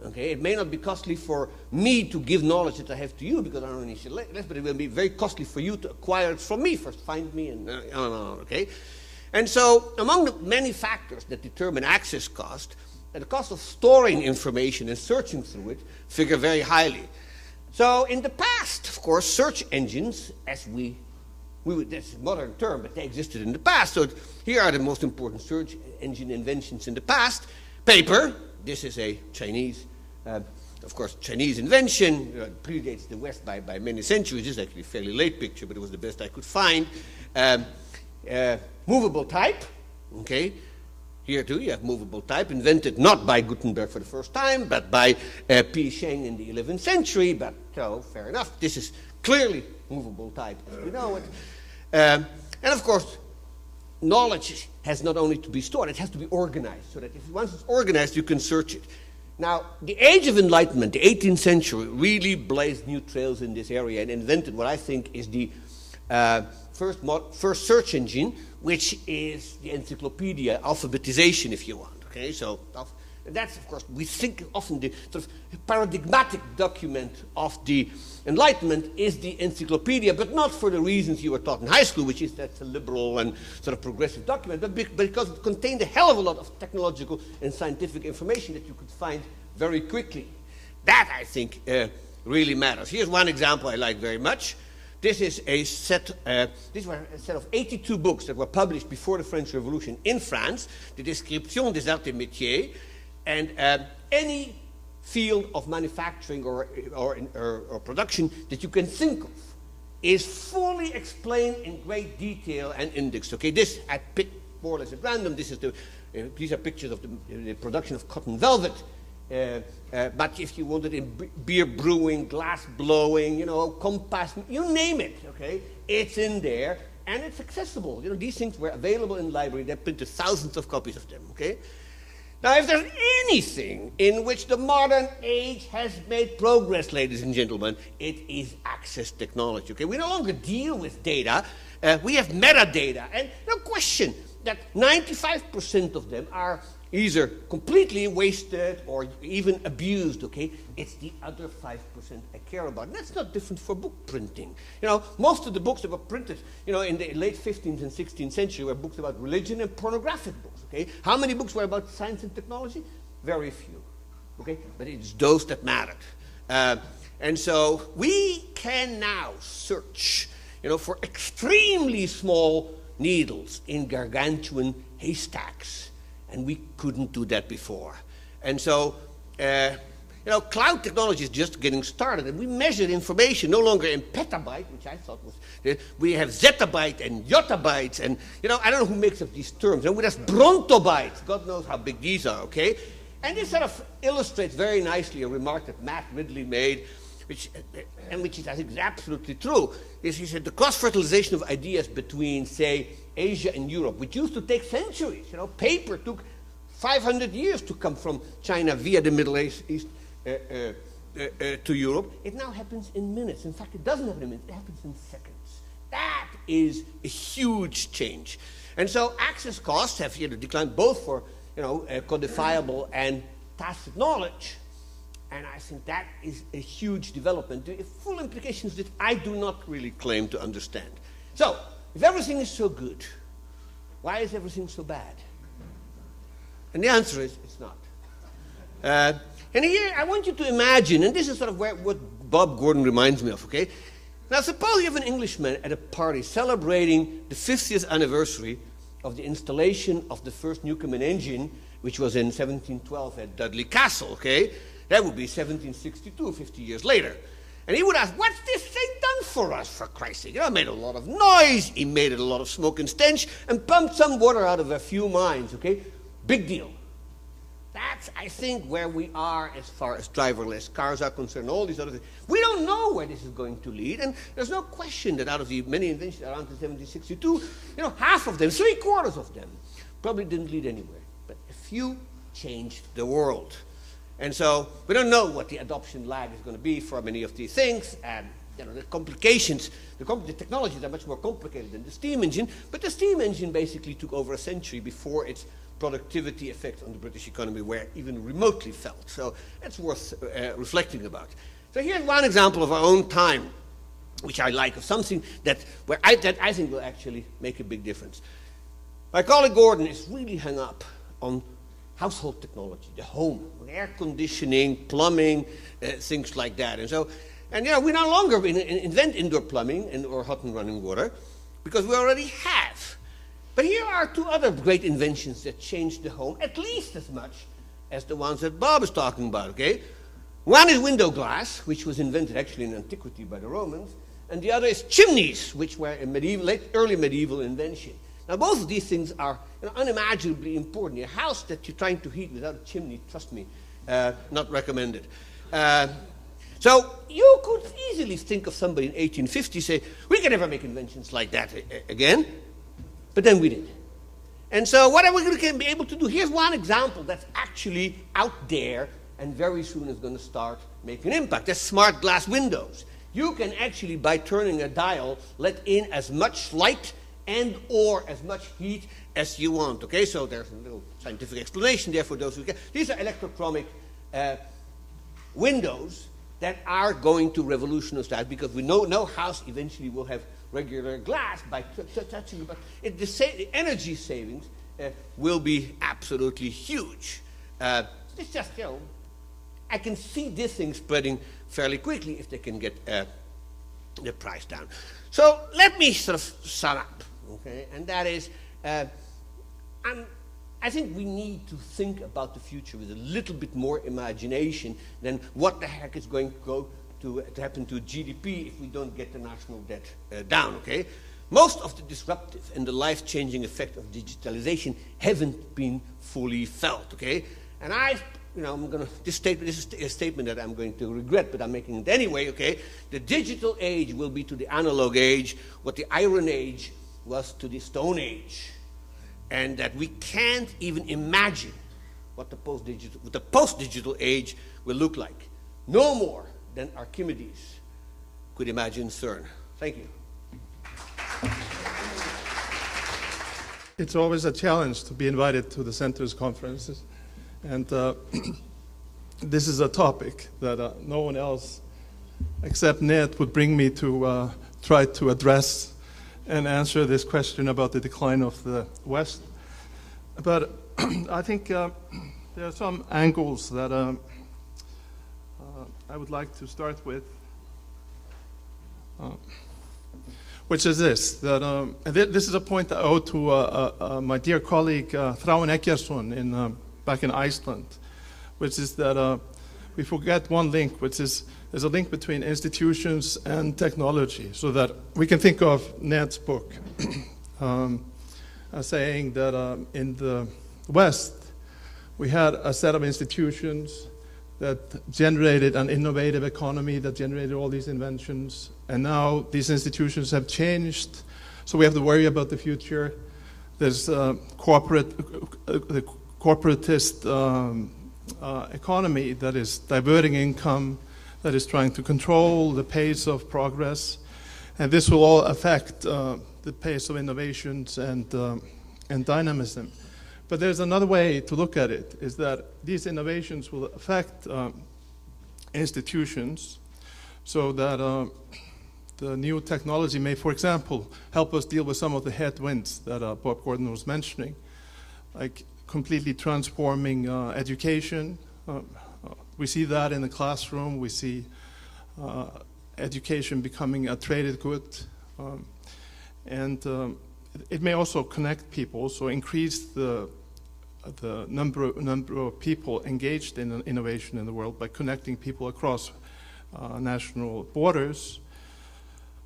Okay, it may not be costly for me to give knowledge that I have to you because I don't need less, but it will be very costly for you to acquire it from me. First find me and on, okay? And so among the many factors that determine access cost, the cost of storing information and searching through it figure very highly. So in the past, of course, search engines, as that's a modern term, but they existed in the past. So here are the most important search engine inventions in the past. Paper, this is a Chinese invention, predates the West by many centuries. This is actually a fairly late picture, but it was the best I could find. Movable type, okay? Here too you have movable type, invented not by Gutenberg for the first time, but by P. Sheng in the 11th century, but so fair enough. This is clearly movable type as we know it. And of course, knowledge has not only to be stored, it has to be organized, so that once it's organized, you can search it. Now, the Age of Enlightenment, the 18th century, really blazed new trails in this area and invented what I think is the first search engine, which is the encyclopedia, alphabetization, if you want. Okay, so that's, of course, we think often the sort of paradigmatic document of the Enlightenment is the encyclopedia, but not for the reasons you were taught in high school, which is that's a liberal and sort of progressive document, but because it contained a hell of a lot of technological and scientific information that you could find very quickly. That, I think, really matters. Here's one example I like very much. This is a set. These were a set of 82 books that were published before the French Revolution in France. The Description des Arts et Métiers, and any field of manufacturing or production that you can think of is fully explained in great detail and indexed. Okay, this I picked more or less at random. This is these are pictures of the production of cotton velvet. But if you wanted in beer brewing, glass blowing, compass, you name it, okay, it's in there and it's accessible. These things were available in the library. They printed thousands of copies of them, okay? Now, if there's anything in which the modern age has made progress, ladies and gentlemen, it is access technology, okay? We no longer deal with data. We have metadata, and no question that 95% of them are either completely wasted or even abused, okay? It's the other 5% I care about. And that's not different for book printing. Most of the books that were printed, in the late 15th and 16th century were books about religion and pornographic books, okay? How many books were about science and technology? Very few, okay? But it's those that mattered. And so we can now search, for extremely small needles in gargantuan haystacks. And we couldn't do that before. And so You know, cloud technology is just getting started, and we measure information no longer in petabyte, which I thought was, we have zettabyte and yottabytes, and, you know, I don't know who makes up these terms. And we have brontobytes. God knows how big these are, okay? And this sort of illustrates very nicely a remark that Matt Ridley made, which is, I think, is absolutely true. Is he said the cross-fertilization of ideas between, say, Asia and Europe, which used to take centuries. You know, paper took 500 years to come from China via the Middle East to Europe. It now happens in minutes. In fact, it doesn't happen in minutes, it happens in seconds. That is a huge change. And so access costs have declined both for codifiable and tacit knowledge. And I think that is a huge development, the full implications that I do not really claim to understand. So, if everything is so good, why is everything so bad? And the answer is, it's not. And here, I want you to imagine, and this is sort of what Bob Gordon reminds me of, okay? Now, suppose you have an Englishman at a party celebrating the 50th anniversary of the installation of the first Newcomen engine, which was in 1712 at Dudley Castle, okay? That would be 1762, 50 years later. And he would ask, what's this thing done for us, for Christ's sake? You know, it made a lot of noise, he made it a lot of smoke and stench, and pumped some water out of a few mines, okay? Big deal. That's, I think, where we are as far as driverless cars are concerned, all these other things. We don't know where this is going to lead, and there's no question that out of the many inventions around 1762, you know, half of them, 3/4 of them, probably didn't lead anywhere. But a few changed the world. And so we don't know what the adoption lag is going to be for many of these things, and you know, the complications, the technologies are much more complicated than the steam engine, but the steam engine basically took over a century before its productivity effect on the British economy were even remotely felt. So it's worth reflecting about. So here's one example of our own time, which I like, of something that I think will actually make a big difference. My colleague Gordon is really hung up on household technology, the home, air conditioning, plumbing, things like that. And you know, we no longer invent indoor plumbing or hot and running water, because we already have. But here are two other great inventions that changed the home at least as much as the ones that Bob is talking about, okay? One is window glass, which was invented actually in antiquity by the Romans, and the other is chimneys, which were a early medieval invention. Now, both of these things are unimaginably important. A house that you're trying to heat without a chimney, trust me, not recommended. So you could easily think of somebody in 1850 say, we can never make inventions like that again. But then we did. And so what are we going to be able to do? Here's one example that's actually out there and very soon is going to start making an impact. That's smart glass windows. You can actually, by turning a dial, let in as much light and or as much heat as you want. Okay, so there's a little scientific explanation there for those who can. These are electrochromic windows that are going to revolutionize that, because we know no house eventually will have regular glass by touching it, but the energy savings will be absolutely huge. It's just, you know, I can see this thing spreading fairly quickly if they can get the price down. So let me sort of sum up, okay? And that is, I think we need to think about the future with a little bit more imagination than what the heck is going to happen to GDP if we don't get the national debt down, okay? Most of the disruptive and the life-changing effect of digitalization haven't been fully felt, okay? And this is a statement that I'm going to regret, but I'm making it anyway, okay? The digital age will be to the analog age what the Iron Age was to the Stone Age. And that we can't even imagine what the post-digital age will look like. No more than Archimedes could imagine CERN. Thank you. It's always a challenge to be invited to the center's conferences. And this is a topic that no one else except Ned would bring me to try to address and answer this question about the decline of the West. But I think there are some angles that I would like to start with, which is this, that this is a point that I owe to my dear colleague Thráinn Eggertsson back in Iceland, which is that we forget one link, which is there's a link between institutions and technology, so that we can think of Ned's book saying that in the West, we had a set of institutions that generated an innovative economy, that generated all these inventions, and now these institutions have changed, so we have to worry about the future. There's the corporatist economy that is diverting income, that is trying to control the pace of progress, and this will all affect the pace of innovations and dynamism. But there's another way to look at it, is that these innovations will affect institutions, so that the new technology may, for example, help us deal with some of the headwinds that Bob Gordon was mentioning, like completely transforming education. We see that in the classroom. We see education becoming a traded good. And it may also connect people, so increase the number of people engaged in innovation in the world by connecting people across national borders.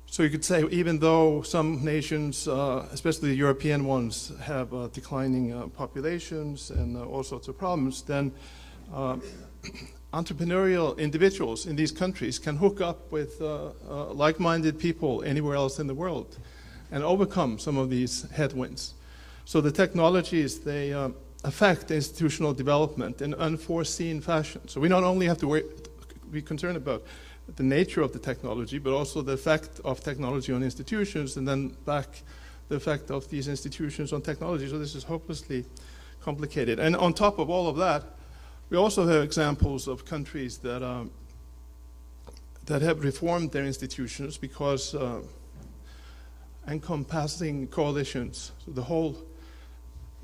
So you could say, even though some nations, especially the European ones, have declining populations and all sorts of problems, then entrepreneurial individuals in these countries can hook up with like-minded people anywhere else in the world and overcome some of these headwinds. So the technologies, they affect institutional development in unforeseen fashion. So we not only have to be concerned about the nature of the technology, but also the effect of technology on institutions, and then back the effect of these institutions on technology. So this is hopelessly complicated. And on top of all of that, we also have examples of countries that have reformed their institutions because encompassing coalitions, so the whole,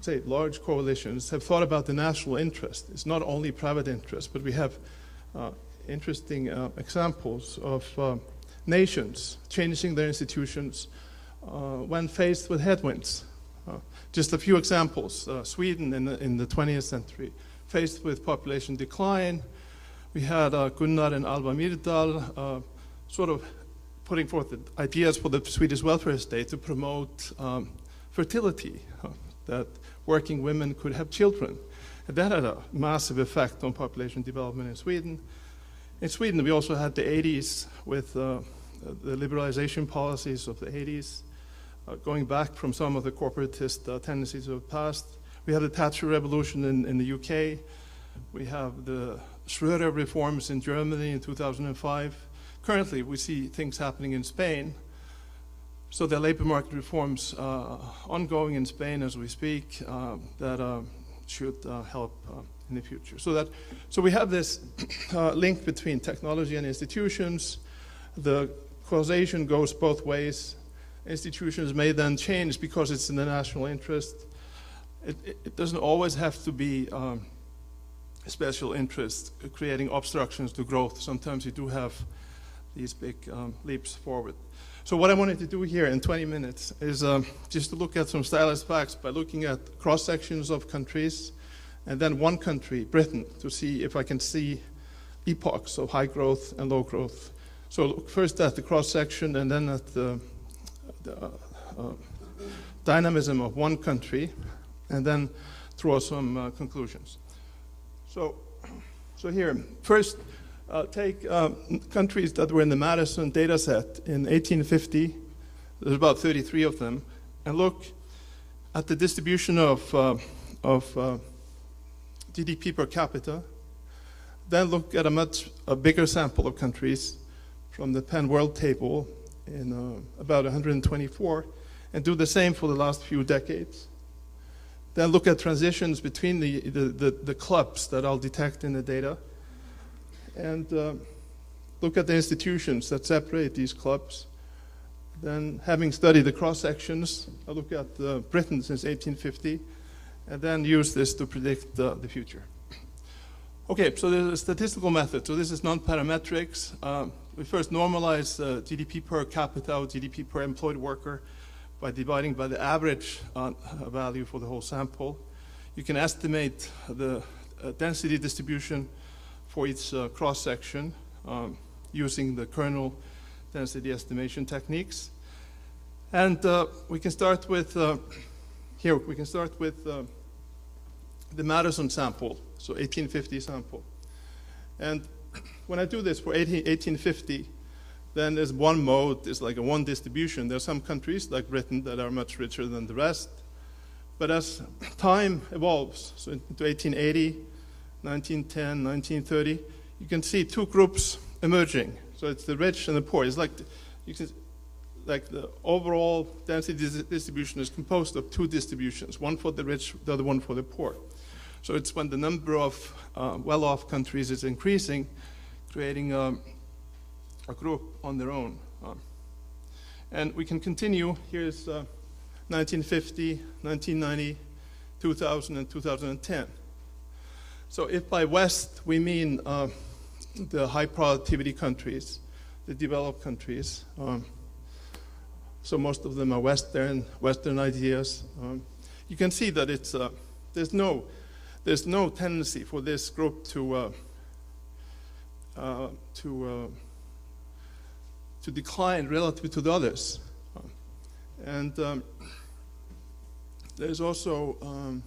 say, large coalitions have thought about the national interest. It's not only private interest, but we have interesting examples of nations changing their institutions when faced with headwinds. Just a few examples. Sweden in the 20th century, faced with population decline. We had Gunnar and Alva Myrdal sort of putting forth the ideas for the Swedish welfare state to promote fertility, that working women could have children. And that had a massive effect on population development in Sweden. In Sweden, we also had the 80s with the liberalization policies of the 80s, going back from some of the corporatist tendencies of the past. We have the Thatcher Revolution in the UK. We have the Schröder reforms in Germany in 2005. Currently, we see things happening in Spain. So the labor market reforms ongoing in Spain as we speak that should help in the future. So we have this link between technology and institutions. The causation goes both ways. Institutions may then change because it's in the national interest. It doesn't always have to be special interest creating obstructions to growth. Sometimes you do have these big leaps forward. So what I wanted to do here in 20 minutes is just to look at some stylized facts by looking at cross-sections of countries, and then one country, Britain, to see if I can see epochs of high growth and low growth. So look first at the cross-section and then at the dynamism of one country, and then draw some conclusions. So here, first, take countries that were in the Madison data set in 1850. There's about 33 of them. And look at the distribution of GDP per capita. Then look at a bigger sample of countries from the Penn World Table in about 124, and do the same for the last few decades. Then look at transitions between the clubs that I'll detect in the data, and look at the institutions that separate these clubs. Then, having studied the cross-sections, I'll look at Britain since 1850, and then use this to predict the future. Okay, so there's a statistical method. So this is non-parametrics. We first normalize GDP per capita or GDP per employed worker by dividing by the average value for the whole sample. You can estimate the density distribution for each cross-section using the kernel density estimation techniques. And we can start with, here, we can start with the Madison sample, so 1850 sample. And when I do this for 1850, then there's one mode, there's like a one distribution. There are some countries like Britain that are much richer than the rest. But as time evolves, so into 1880, 1910, 1930, you can see two groups emerging. So it's the rich and the poor. It's like, you can, like the overall density distribution is composed of two distributions, one for the rich, the other one for the poor. So it's when the number of well-off countries is increasing, creating a group on their own. And we can continue. Here's 1950, 1990, 2000, and 2010. So if by West we mean the high productivity countries, the developed countries, so most of them are Western ideas, you can see that it's, there's no tendency for this group to decline relative to the others. And there's also,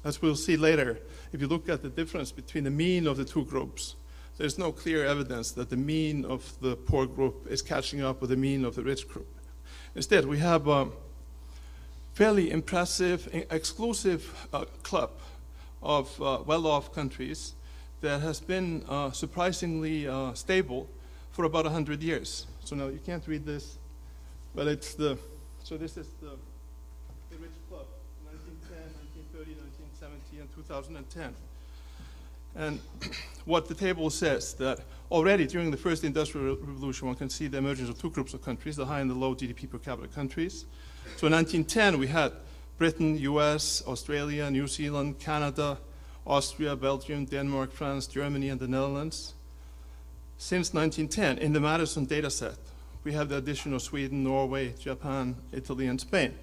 as we'll see later, if you look at the difference between the mean of the two groups, there's no clear evidence that the mean of the poor group is catching up with the mean of the rich group. Instead, we have a fairly impressive, exclusive club of well-off countries that has been surprisingly stable for about 100 years. So now you can't read this, but it's the, so this is the rich club, 1910, 1930, 1970, and 2010. And what the table says that already during the first industrial revolution, one can see the emergence of two groups of countries, the high and the low GDP per capita countries. So in 1910, we had Britain, US, Australia, New Zealand, Canada, Austria, Belgium, Denmark, France, Germany, and the Netherlands. Since 1910, in the Madison data set, we have the addition of Sweden, Norway, Japan, Italy, and Spain.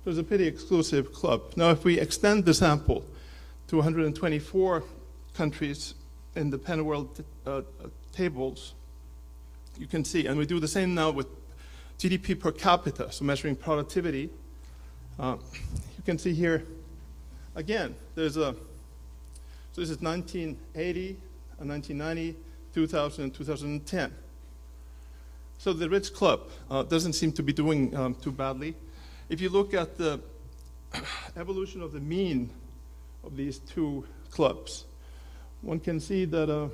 So it's a pretty exclusive club. Now, if we extend the sample to 124 countries in the Penworld tables, you can see, and we do the same now with GDP per capita, so measuring productivity. You can see here, again, there's a, so this is 1980, 1990, 2000, and 2010. So the rich club doesn't seem to be doing too badly. If you look at the evolution of the mean of these two clubs, one can see that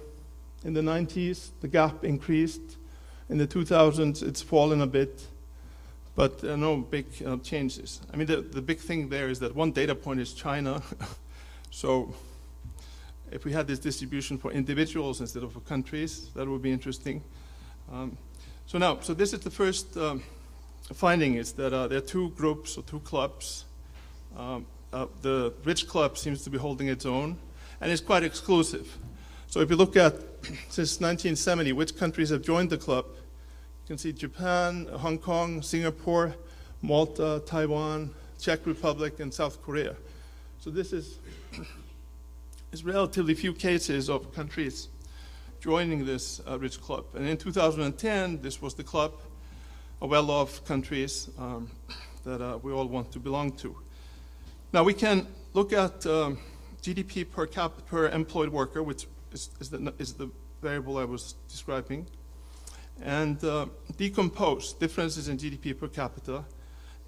in the 90s, the gap increased. In the 2000s, it's fallen a bit, but there are no big changes. I mean, the big thing there is that one data point is China. So if we had this distribution for individuals instead of for countries, that would be interesting. So this is the first finding, is that there are two groups or two clubs. The rich club seems to be holding its own, and it's quite exclusive. So if you look at, since 1970, which countries have joined the club, you can see Japan, Hong Kong, Singapore, Malta, Taiwan, Czech Republic, and South Korea. So this is relatively few cases of countries joining this rich club. And in 2010, this was the club of well-off countries that we all want to belong to. Now we can look at GDP per employed worker, which is the variable I was describing, and decompose differences in GDP per capita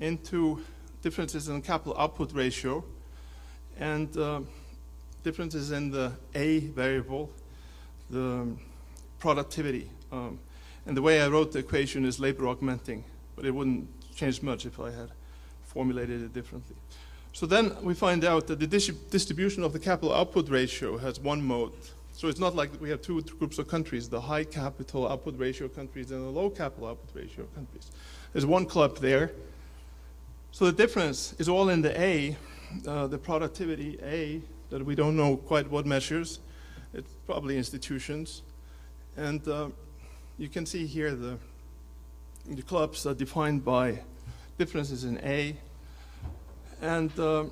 into differences in capital output ratio and differences in the A variable, the productivity. And the way I wrote the equation is labor augmenting, but it wouldn't change much if I had formulated it differently. So then we find out that the distribution of the capital output ratio has one mode. So it's not like we have two groups of countries, the high capital output ratio countries and the low capital output ratio countries. There's one club there. So the difference is all in the A, the productivity A, that we don't know quite what measures. It's probably institutions. And you can see here the clubs are defined by differences in A. And the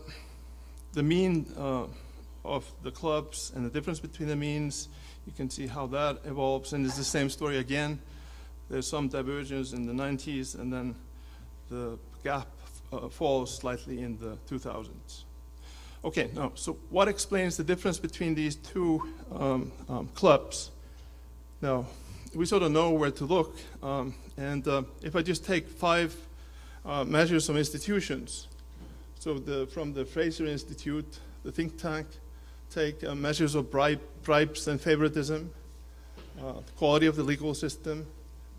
mean of the clubs and the difference between the means. You can see how that evolves, and it's the same story again. There's some divergence in the 90s, and then the gap falls slightly in the 2000s. Okay, now, so what explains the difference between these two clubs? Now, we sort of know where to look, and if I just take 5 measures of institutions, so from the Fraser Institute, the think tank, take measures of bribes and favoritism, the quality of the legal system,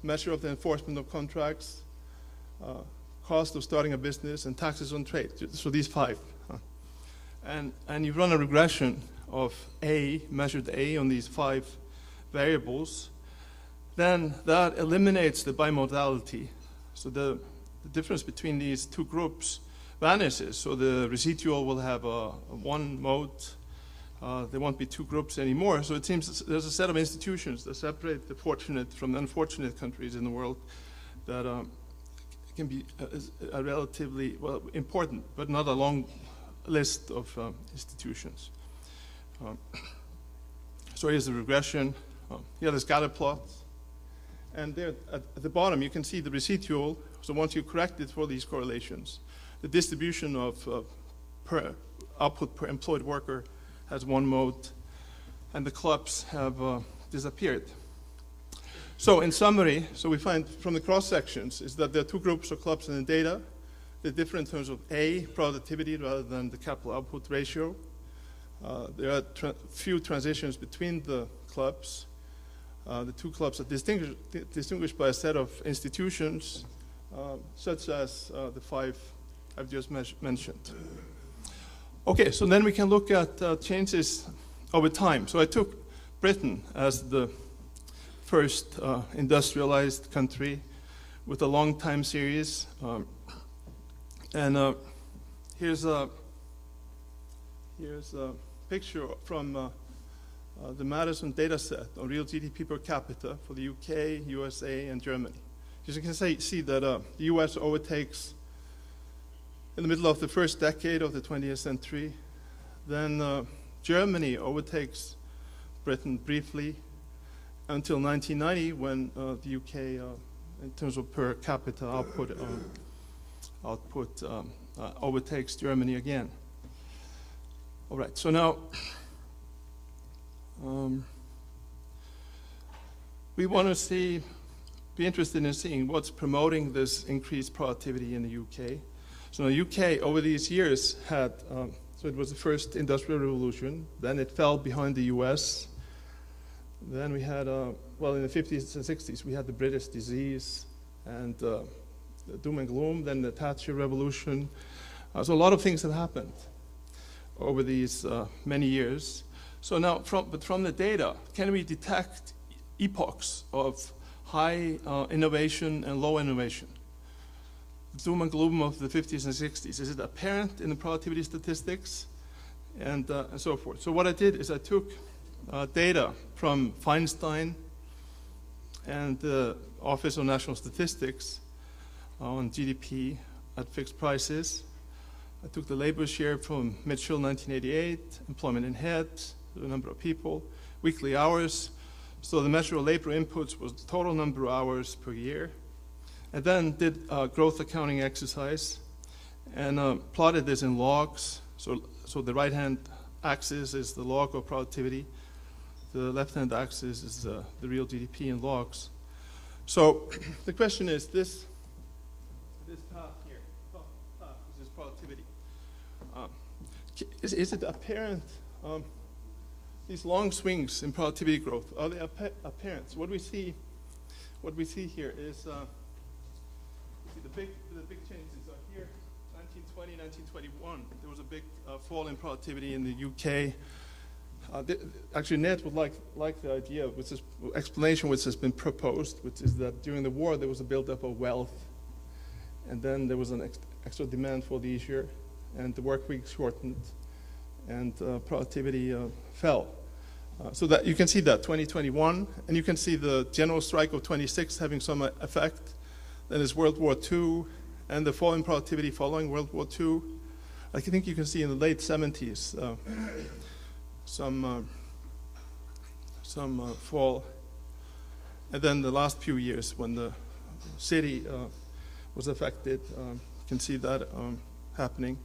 measure of the enforcement of contracts, cost of starting a business, and taxes on trade. So these 5. And you run a regression of A, measured A on these 5 variables, then that eliminates the bimodality. So the difference between these two groups vanishes. So the residual will have a one mode. There won't be 2 groups anymore. So it seems there's a set of institutions that separate the fortunate from the unfortunate countries in the world that can be a relatively, well, important, but not a long list of institutions. So here's the regression. Here are the scatter plots. And there at the bottom, you can see the residual. So once you correct it for these correlations, the distribution of per output per employed worker has one mode, and the clubs have disappeared. So in summary, so we find from the cross sections is that there are 2 groups of clubs in the data. They differ in terms of A, productivity rather than the capital output ratio. There are few transitions between the clubs. The 2 clubs are distinguished by a set of institutions, such as the 5 I've just mentioned. Okay, so then we can look at changes over time. So I took Britain as the first industrialized country with a long time series. Here's a picture from the Madison data set on real GDP per capita for the UK, USA, and Germany. As you can see that the US overtakes in the middle of the first decade of the 20th century. Then Germany overtakes Britain briefly until 1990 when the UK, in terms of per capita output, overtakes Germany again. All right, so now we want to be interested in seeing what's promoting this increased productivity in the UK. So the UK over these years had, so it was the first industrial revolution, then it fell behind the US. Then we had, well, in the 50s and 60s, we had the British disease and the doom and gloom, then the Thatcher revolution. So a lot of things have happened over these many years. So now, from the data, can we detect epochs of high innovation and low innovation? The doom and gloom of the 50s and 60s, is it apparent in the productivity statistics and so forth? So what I did is I took data from Feinstein and the Office of National Statistics on GDP at fixed prices. I took the labor share from Mitchell 1988, employment in heads, the number of people, weekly hours. So the measure of labor inputs was the total number of hours per year. And then did a growth accounting exercise and plotted this in logs. So the right-hand axis is the log of productivity. The left-hand axis is the real GDP in logs. So the question is this path here, is this productivity. Is it apparent, these long swings in productivity growth, are they apparent? So what we see here is, the big changes are here, 1920, 1921. There was a big fall in productivity in the UK. Actually, Ned would like the idea, which is explanation which has been proposed, which is that during the war there was a buildup of wealth, and then there was an extra demand for leisure, and the work week shortened, and productivity fell. So that you can see that 2021, and you can see the general strike of 26 having some effect. Then there's World War II, and the fall in productivity following World War II. I think you can see in the late 70s. some fall. And then the last few years when the city was affected, you can see that happening.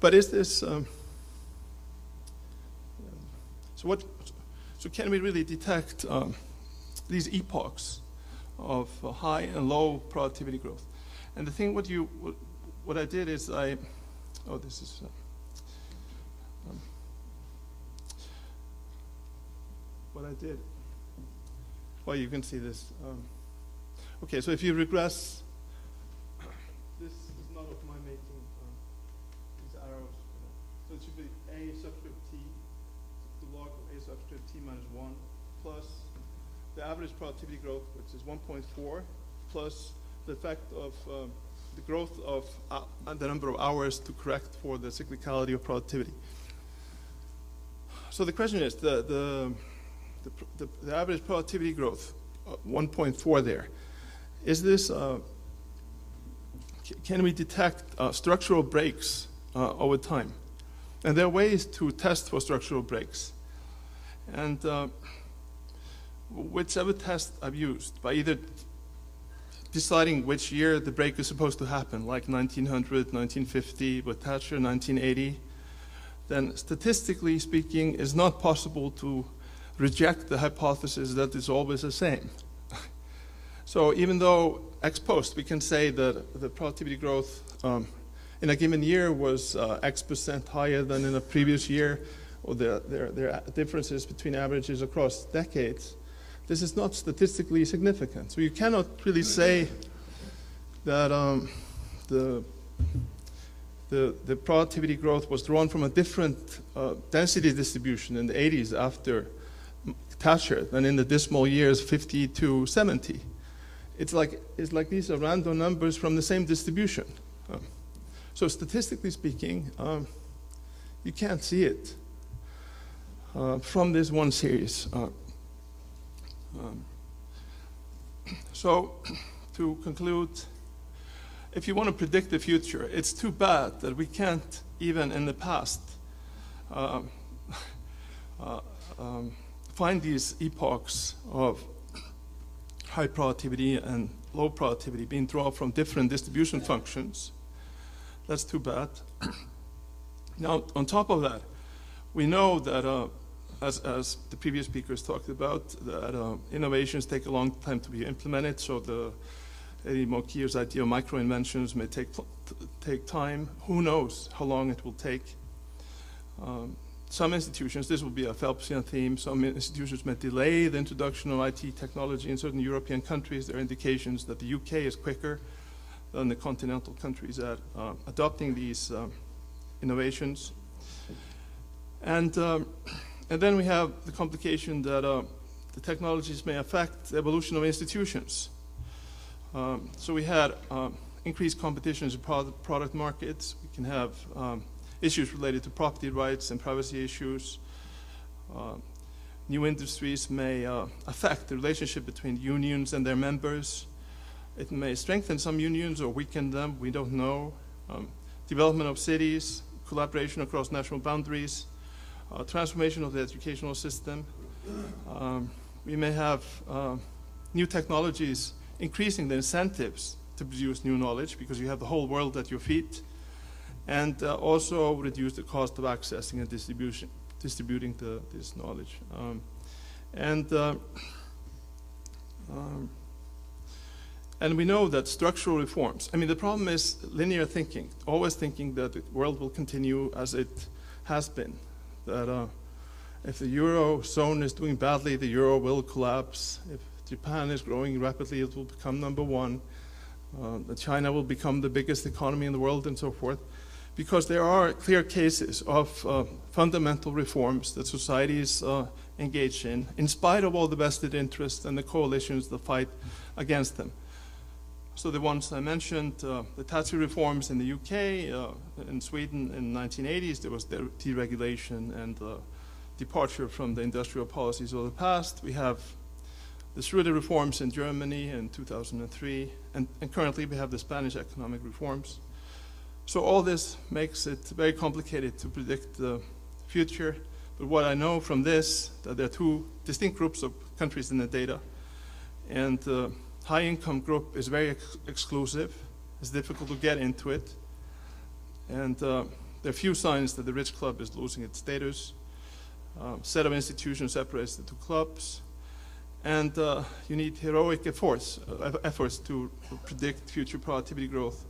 But is this, so can we really detect these epochs of high and low productivity growth? And the thing, what I did is what I did, well, you can see this. Okay, so if you regress, this is not of my making, these arrows. So it should be A subscript T, the log of A subscript T minus 1, plus the average productivity growth, which is 1.4, plus the effect of the growth of the number of hours to correct for the cyclicality of productivity. So the question is, the average productivity growth, 1.4 there, is this, can we detect structural breaks over time? And there are ways to test for structural breaks. And whichever test I've used, by either deciding which year the break is supposed to happen, like 1900, 1950, with Thatcher, 1980, then statistically speaking, it's not possible to reject the hypothesis that it's always the same. So even though ex post, we can say that the productivity growth in a given year was X% higher than in a previous year, or there are differences between averages across decades, this is not statistically significant. So you cannot really say that the productivity growth was drawn from a different density distribution in the 80s after Thatcher than in the dismal years 50 to 70. It's like these are random numbers from the same distribution. So statistically speaking, you can't see it from this one series. So to conclude, if you want to predict the future, it's too bad that we can't even in the past find these epochs of high productivity and low productivity being drawn from different distribution functions. That's too bad. Now, on top of that, we know that, as the previous speakers talked about, that innovations take a long time to be implemented, so Eddie Mokyr's idea of micro-inventions may take time. Who knows how long it will take? Some institutions, this will be a Phelpsian theme, some institutions may delay the introduction of IT technology in certain European countries. There are indications that the UK is quicker than the continental countries at adopting these innovations. And then we have the complication that the technologies may affect the evolution of institutions. So we had increased competition in product markets. We can have issues related to property rights and privacy issues. New industries may affect the relationship between unions and their members. It may strengthen some unions or weaken them, we don't know. Development of cities, collaboration across national boundaries, transformation of the educational system. We may have new technologies increasing the incentives to produce new knowledge because you have the whole world at your feet, and also reduce the cost of accessing and distributing this knowledge. And we know that structural reforms, I mean, the problem is linear thinking, always thinking that the world will continue as it has been, that if the Eurozone is doing badly, the euro will collapse. If Japan is growing rapidly, it will become #1. That China will become the biggest economy in the world, and so forth. Because there are clear cases of fundamental reforms that societies engage in spite of all the vested interests and the coalitions that fight against them. So the ones I mentioned, the taxi reforms in the UK, in Sweden in the 1980s, there was deregulation and departure from the industrial policies of the past. We have the Schröder reforms in Germany in 2003, and currently we have the Spanish economic reforms. So all this makes it very complicated to predict the future. But what I know from this, that there are two distinct groups of countries in the data. And high income group is very exclusive. It's difficult to get into it. And there are few signs that the rich club is losing its status. Set of institutions separates the two clubs. And you need heroic efforts to predict future productivity growth,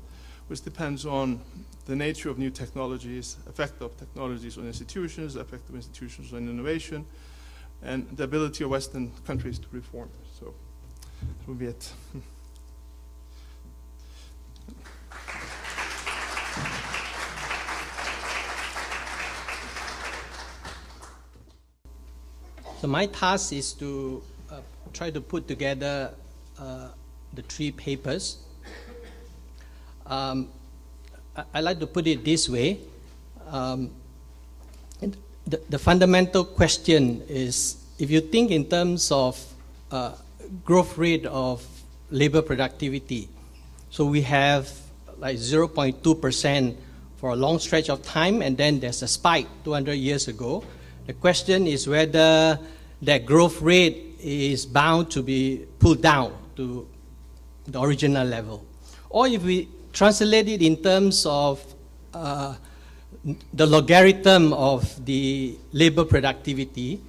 which depends on the nature of new technologies, effect of technologies on institutions, effect of institutions on innovation, and the ability of Western countries to reform. So that will be it. So my task is to try to put together the three papers. I like to put it this way. The fundamental question is, if you think in terms of growth rate of labor productivity, so we have like 0.2% for a long stretch of time, and then there's a spike 200 years ago. The question is whether that growth rate is bound to be pulled down to the original level. Or if we translate it in terms of the logarithm of the labor productivity,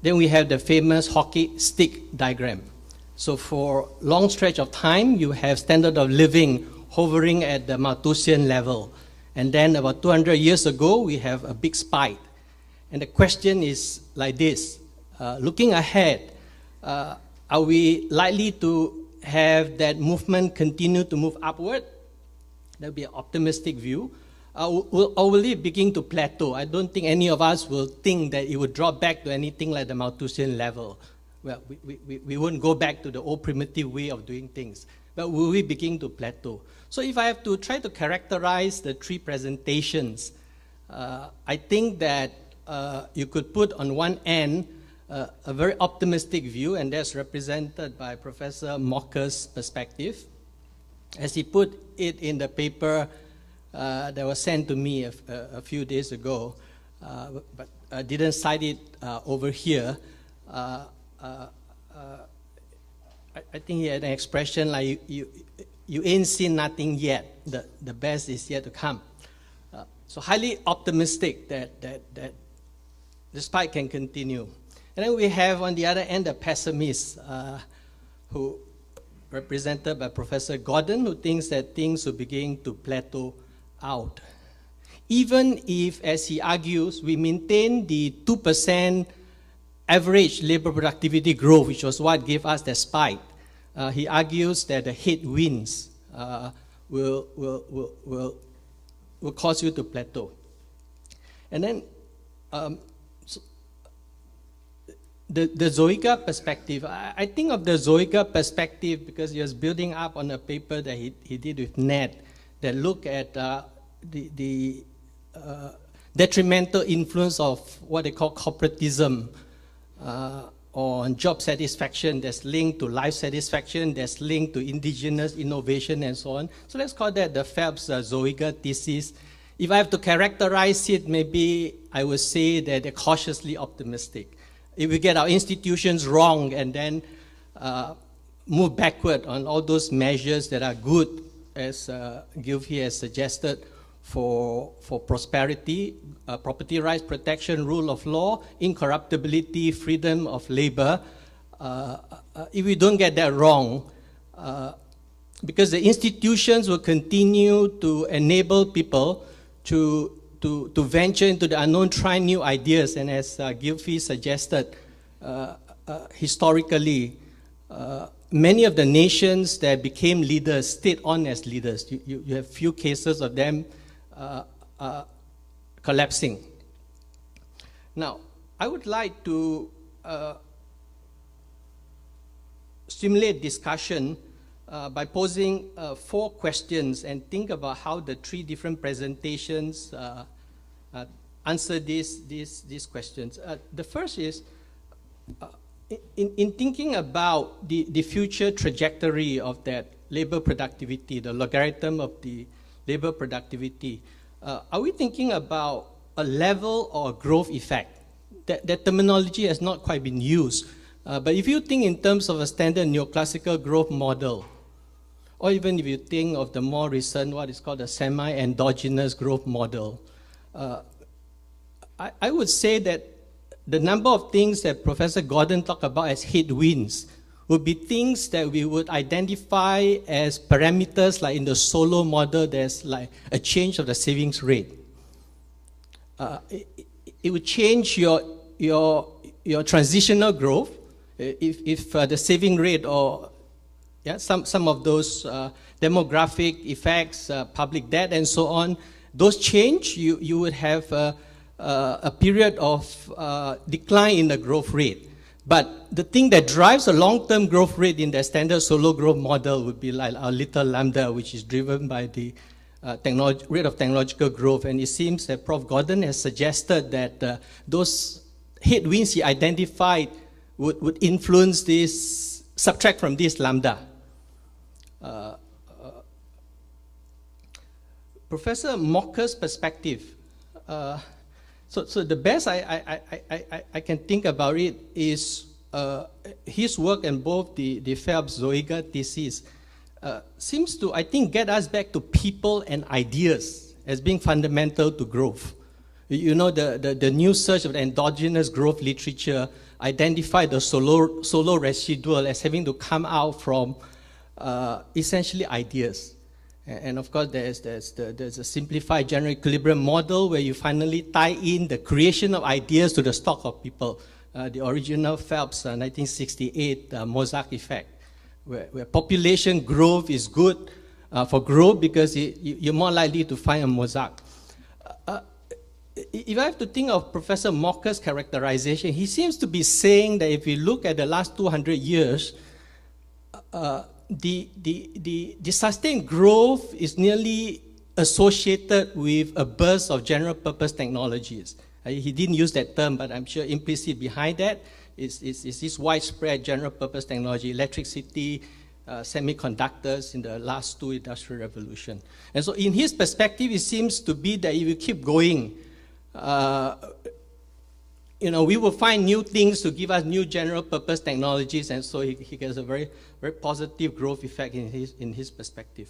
then we have the famous hockey stick diagram. So for long stretch of time, you have standard of living hovering at the Malthusian level. And then about 200 years ago, we have a big spike. And the question is like this. Looking ahead, are we likely to have that movement continue to move upward? That would be an optimistic view. Or will it begin to plateau? I don't think any of us will think that it would drop back to anything like the Malthusian level. Well, we wouldn't go back to the old primitive way of doing things. But will we begin to plateau? So if I have to try to characterize the three presentations, I think that you could put on one end a very optimistic view, and that's represented by Professor Mokyr's perspective. As he put it in the paper that was sent to me a few days ago, but I didn't cite it over here. I think he had an expression like, you ain't seen nothing yet. The best is yet to come. So highly optimistic that the spike can continue. And then we have on the other end the pessimists, who represented by Professor Gordon, who thinks that things will begin to plateau out. Even if, as he argues, we maintain the 2% average labor productivity growth, which was what gave us the spike, he argues that the headwinds will cause you to plateau. And then the Zoega perspective, I think of the Zoega perspective because he was building up on a paper that he did with Ned that looked at the detrimental influence of what they call corporatism on job satisfaction that's linked to life satisfaction, that's linked to indigenous innovation and so on. So let's call that the Phelps-Zoega thesis. If I have to characterize it, maybe I would say that they're cautiously optimistic. If we get our institutions wrong and then move backward on all those measures that are good, as Gylfi has suggested, for prosperity, property rights protection, rule of law, incorruptibility, freedom of labor, if we don't get that wrong, because the institutions will continue to enable people to venture into the unknown, try new ideas, and as Gylfi suggested, historically, many of the nations that became leaders stayed on as leaders. You have few cases of them collapsing. Now, I would like to stimulate discussion by posing 4 questions and think about how the 3 different presentations answer these questions. The first is, in thinking about the future trajectory of that labor productivity, the logarithm of the labor productivity, are we thinking about a level or a growth effect. That terminology has not quite been used. But if you think in terms of a standard neoclassical growth model, or even if you think of the more recent, what is called a semi-endogenous growth model, I would say that the number of things that Professor Gordon talked about as headwinds would be things that we would identify as parameters, like in the solo model, there's like a change of the savings rate. It would change your transitional growth if the saving rate or some of those demographic effects, public debt and so on, those change, you would have a period of decline in the growth rate. But the thing that drives a long-term growth rate in the standard solo growth model would be like our little lambda, which is driven by the rate of technological growth. And it seems that Prof. Gordon has suggested that those headwinds he identified would influence this, subtract from this lambda. Professor Mokyr's perspective. So the best I can think about it is his work in both the Gylfi Zoega thesis seems to, I think, get us back to people and ideas as being fundamental to growth. You know, the new search of the endogenous growth literature identified the solo residual as having to come out from essentially ideas. And of course, there's a simplified general equilibrium model where you finally tie in the creation of ideas to the stock of people. The original Phelps 1968 mosaic effect, where population growth is good for growth because you're more likely to find a mosaic. If I have to think of Professor Mokyr's characterization, he seems to be saying that if you look at the last 200 years, the sustained growth is nearly associated with a burst of general purpose technologies. He didn't use that term, but I'm sure implicit behind that is this widespread general purpose technology, electricity, semiconductors in the last two industrial revolutions. And so in his perspective, it seems to be that if you keep going, we will find new things to give us new general purpose technologies, and so he gets a very, very positive growth effect in his perspective.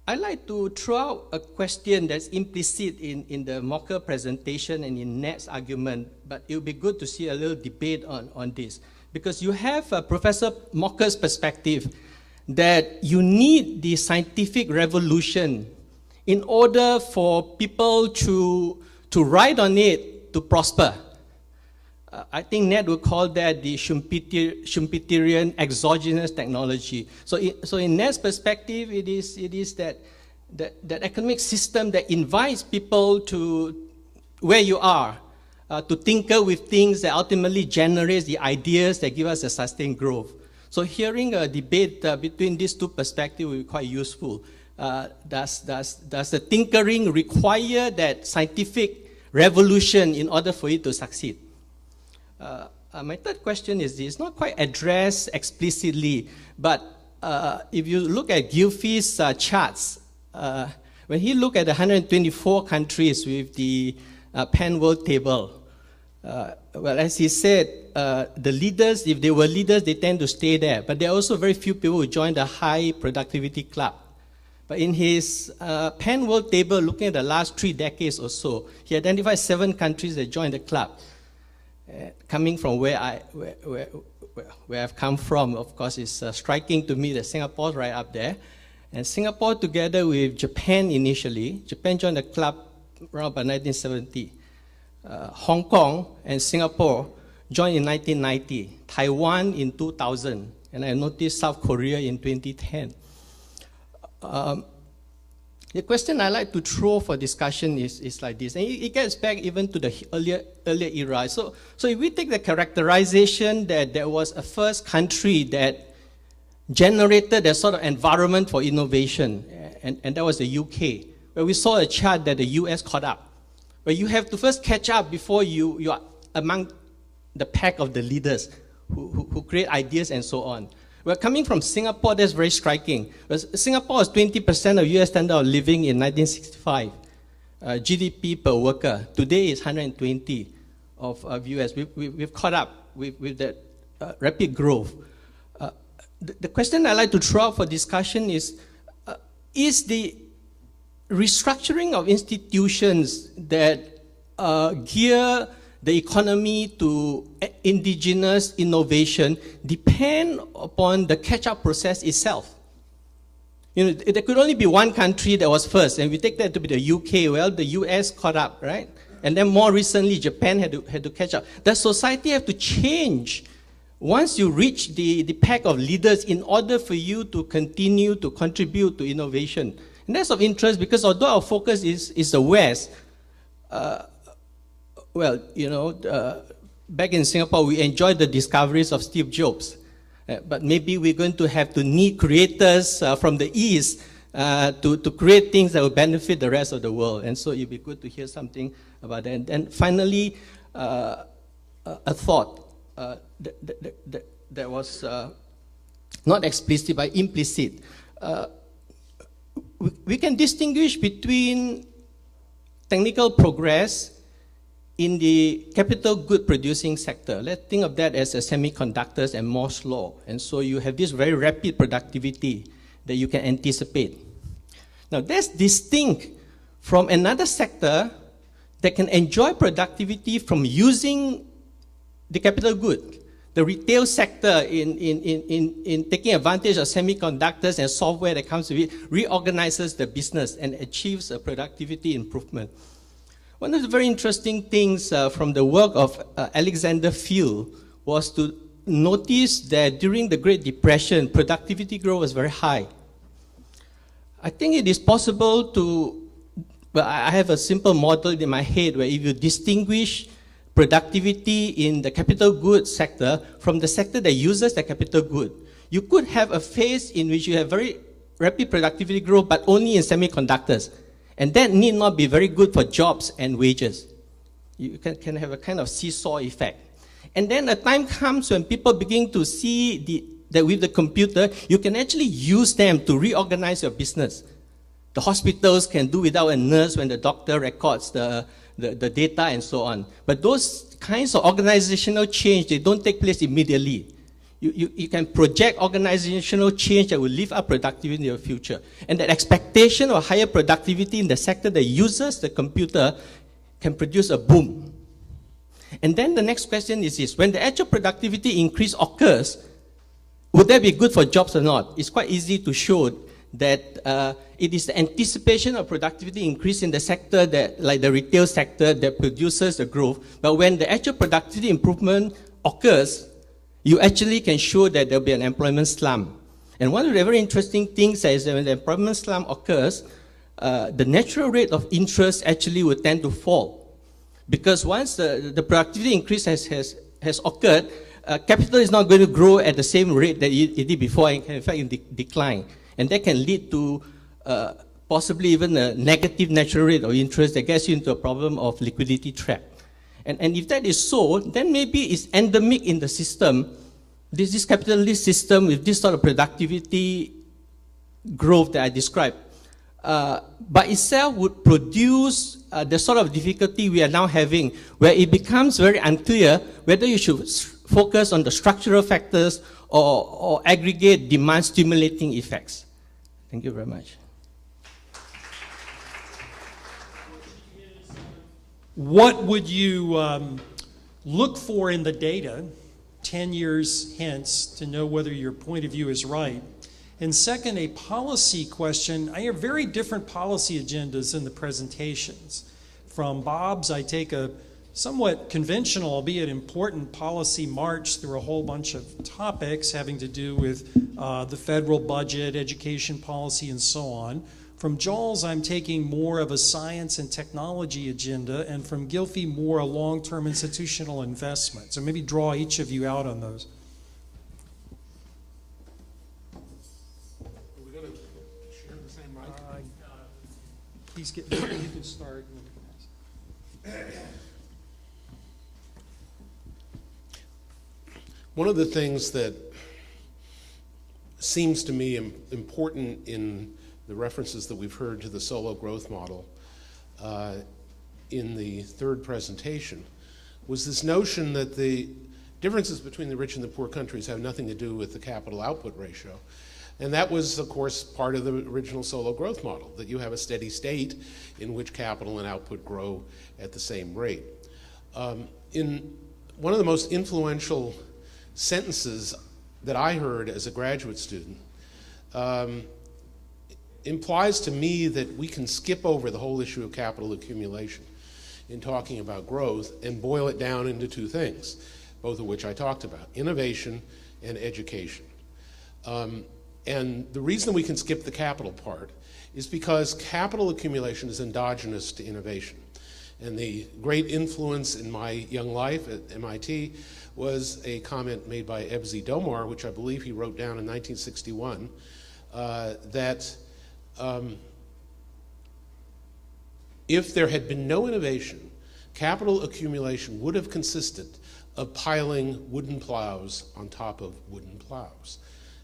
I'd like to throw out a question that's implicit in the Mokyr presentation and in Ned's argument, but it would be good to see a little debate on this. Because you have Professor Mokyr's perspective that you need the scientific revolution in order for people to ride on it to prosper. I think Ned would call that the Schumpeterian exogenous technology. So in Ned's perspective, it is that economic system that invites people to where you are, to tinker with things that ultimately generates the ideas that give us a sustained growth. So hearing a debate between these two perspectives will be quite useful. Does the tinkering require that scientific revolution in order for it to succeed? My third question is this, not quite addressed explicitly, but if you look at Gylfi's charts, when he looked at the 124 countries with the Pan World Table, well, as he said, the leaders, if they were leaders, they tend to stay there. But there are also very few people who join the high productivity club. But in his Pan World Table, looking at the last 3 decades or so, he identified 7 countries that joined the club. Coming from where I've come from, of course, it's striking to me that Singapore's right up there. And Singapore, together with Japan initially, Japan joined the club around about 1970. Hong Kong and Singapore joined in 1990, Taiwan in 2000, and I noticed South Korea in 2010. The question I like to throw for discussion is like this, and it gets back even to the earlier era. So if we take the characterization that there was a first country that generated a sort of environment for innovation, and that was the UK, where we saw a chart that the US caught up, where you have to first catch up before you are among the pack of the leaders who create ideas and so on. Well, coming from Singapore, that's very striking. Singapore was 20% of US standard of living in 1965. GDP per worker. Today is 120 of US. We've caught up with that rapid growth. The question I'd like to throw out for discussion is the restructuring of institutions that gear the economy to indigenous innovation depend upon the catch-up process itself. You know, there could only be one country that was first, and we take that to be the UK. Well, the US caught up, right? And then more recently, Japan had to catch up. The society have to change once you reach the pack of leaders in order for you to continue to contribute to innovation. And that's of interest because although our focus is the West, well, you know, back in Singapore, we enjoyed the discoveries of Steve Jobs. But maybe we're going to have to need creators from the East to create things that will benefit the rest of the world. And so it'd be good to hear something about that. And finally, a thought that was not explicit but implicit. We can distinguish between technical progress in the capital good producing sector. Let's think of that as a semiconductors and Moore's law. And so you have this very rapid productivity that you can anticipate. Now that's distinct from another sector that can enjoy productivity from using the capital good. The retail sector in taking advantage of semiconductors and software that comes with it reorganizes the business and achieves a productivity improvement. One of the very interesting things from the work of Alexander Field was to notice that during the Great Depression, productivity growth was very high. I think it is possible to, well, I have a simple model in my head where if you distinguish productivity in the capital goods sector from the sector that uses the capital good, you could have a phase in which you have very rapid productivity growth, but only in semiconductors. And that need not be very good for jobs and wages. You can have a kind of seesaw effect. And then a time comes when people begin to see that with the computer, you can actually use them to reorganize your business. The hospitals can do without a nurse when the doctor records the data and so on. But those kinds of organizational change, they don't take place immediately. You can project organizational change that will lift up productivity in your future. And that expectation of higher productivity in the sector that uses the computer can produce a boom. And then the next question is this: when the actual productivity increase occurs, would that be good for jobs or not? It's quite easy to show that it is the anticipation of productivity increase in the sector that, like the retail sector, that produces the growth. But when the actual productivity improvement occurs, you actually can show that there'll be an employment slump. And one of the very interesting things is that when the employment slump occurs, the natural rate of interest actually will tend to fall. Because once the productivity increase has occurred, capital is not going to grow at the same rate that it did before, and can in fact decline. And that can lead to possibly even a negative natural rate of interest that gets you into a problem of liquidity trap. And if that is so, then maybe it's endemic in the system, this capitalist system with this sort of productivity growth that I described, by itself would produce the sort of difficulty we are now having, where it becomes very unclear whether you should focus on the structural factors or aggregate demand stimulating effects. Thank you very much. What would you look for in the data 10 years hence to know whether your point of view is right? And second, a policy question. I hear very different policy agendas in the presentations. From Bob's, I take a somewhat conventional, albeit important, policy march through a whole bunch of topics having to do with the federal budget, education policy, and so on. From Joel's, I'm taking more of a science and technology agenda, and from Gylfi, more a long-term institutional investment. So maybe draw each of you out on those. Are we going to share the same mic? Please get, you can start. One of the things that seems to me important in the references that we've heard to the solo growth model in the third presentation was this notion that the differences between the rich and the poor countries have nothing to do with the capital output ratio. And that was, of course, part of the original solo growth model, that you have a steady state in which capital and output grow at the same rate. In one of the most influential sentences that I heard as a graduate student implies to me that we can skip over the whole issue of capital accumulation in talking about growth and boil it down into two things, both of which I talked about, innovation and education. And the reason we can skip the capital part is because capital accumulation is endogenous to innovation. And the great influence in my young life at MIT was a comment made by Ebsy Domar, which I believe he wrote down in 1961, that if there had been no innovation, capital accumulation would have consisted of piling wooden plows on top of wooden plows.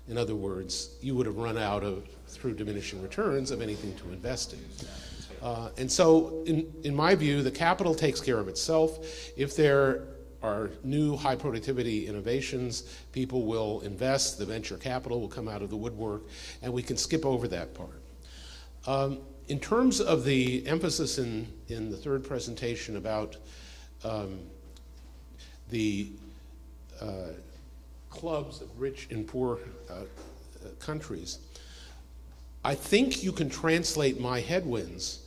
In other words, you would have run out of, through diminishing returns, of anything to invest in. And so, in my view, the capital takes care of itself. If there are new high productivity innovations, people will invest, the venture capital will come out of the woodwork, and we can skip over that part. In terms of the emphasis in the third presentation about the clubs of rich and poor countries, I think you can translate my headwinds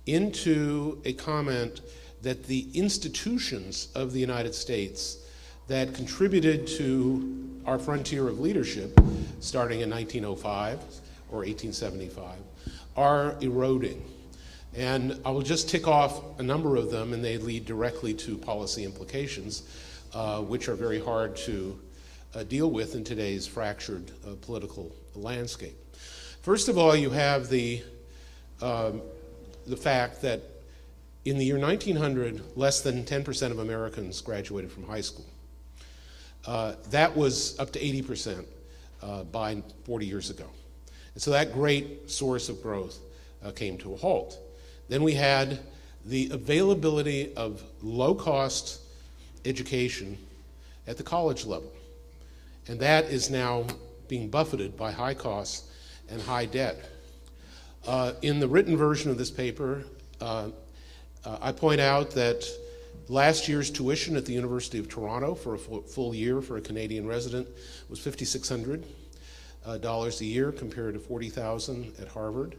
into a comment that the institutions of the United States that contributed to our frontier of leadership, starting in 1905 or 1875, are eroding. And I will just tick off a number of them, and they lead directly to policy implications, which are very hard to deal with in today's fractured political landscape. First of all, you have the fact that in the year 1900, less than 10% of Americans graduated from high school. That was up to 80% by 40 years ago. And so that great source of growth came to a halt. Then we had the availability of low-cost education at the college level. And that is now being buffeted by high costs and high debt. In the written version of this paper, I point out that last year's tuition at the University of Toronto for a full year for a Canadian resident was $5,600 a year compared to $40,000 at Harvard.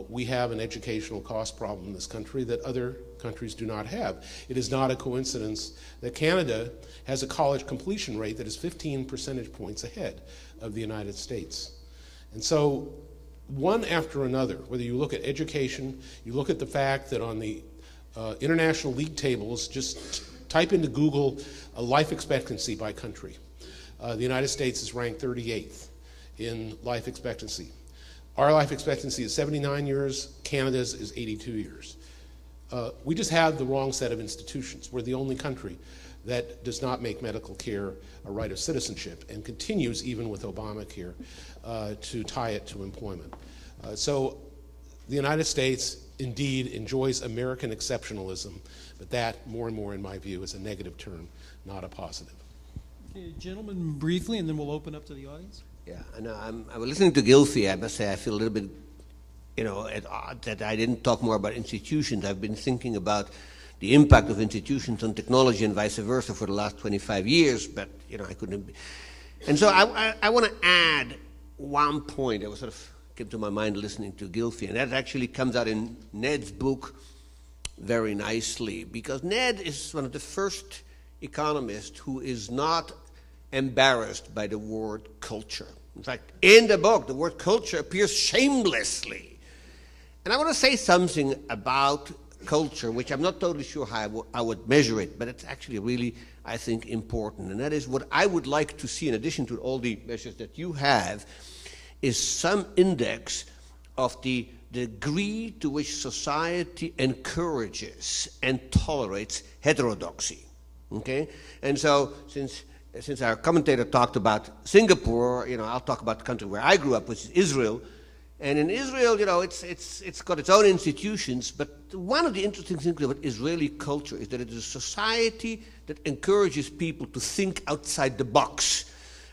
We have an educational cost problem in this country that other countries do not have. It is not a coincidence that Canada has a college completion rate that is 15 percentage points ahead of the United States. And so one after another, whether you look at education, you look at the fact that on the international league tables, just type into Google life expectancy by country. The United States is ranked 38th in life expectancy. Our life expectancy is 79 years, Canada's is 82 years. We just have the wrong set of institutions. We're the only country that does not make medical care a right of citizenship and continues, even with Obamacare, to tie it to employment. So the United States indeed enjoys American exceptionalism, but that, more and more in my view, is a negative term, not a positive. Okay, gentlemen, briefly, and then we'll open up to the audience. Yeah, and I was listening to Gylfi. I must say I feel a little bit, at odd that I didn't talk more about institutions. I've been thinking about the impact of institutions on technology and vice versa for the last 25 years, but, I couldn't. And so I want to add one point that was sort of came to my mind listening to Gylfi, and that actually comes out in Ned's book very nicely, because Ned is one of the first economists who is not embarrassed by the word culture. In fact, in the book, the word culture appears shamelessly. And I want to say something about culture, which I'm not totally sure how I would measure it, but it's actually really, I think, important. And that is what I would like to see, in addition to all the measures that you have, is some index of the degree to which society encourages and tolerates heterodoxy. Okay? And so, since since our commentator talked about Singapore, I'll talk about the country where I grew up, which is Israel. And in Israel, it's got its own institutions, but one of the interesting things about Israeli culture is that it is a society that encourages people to think outside the box.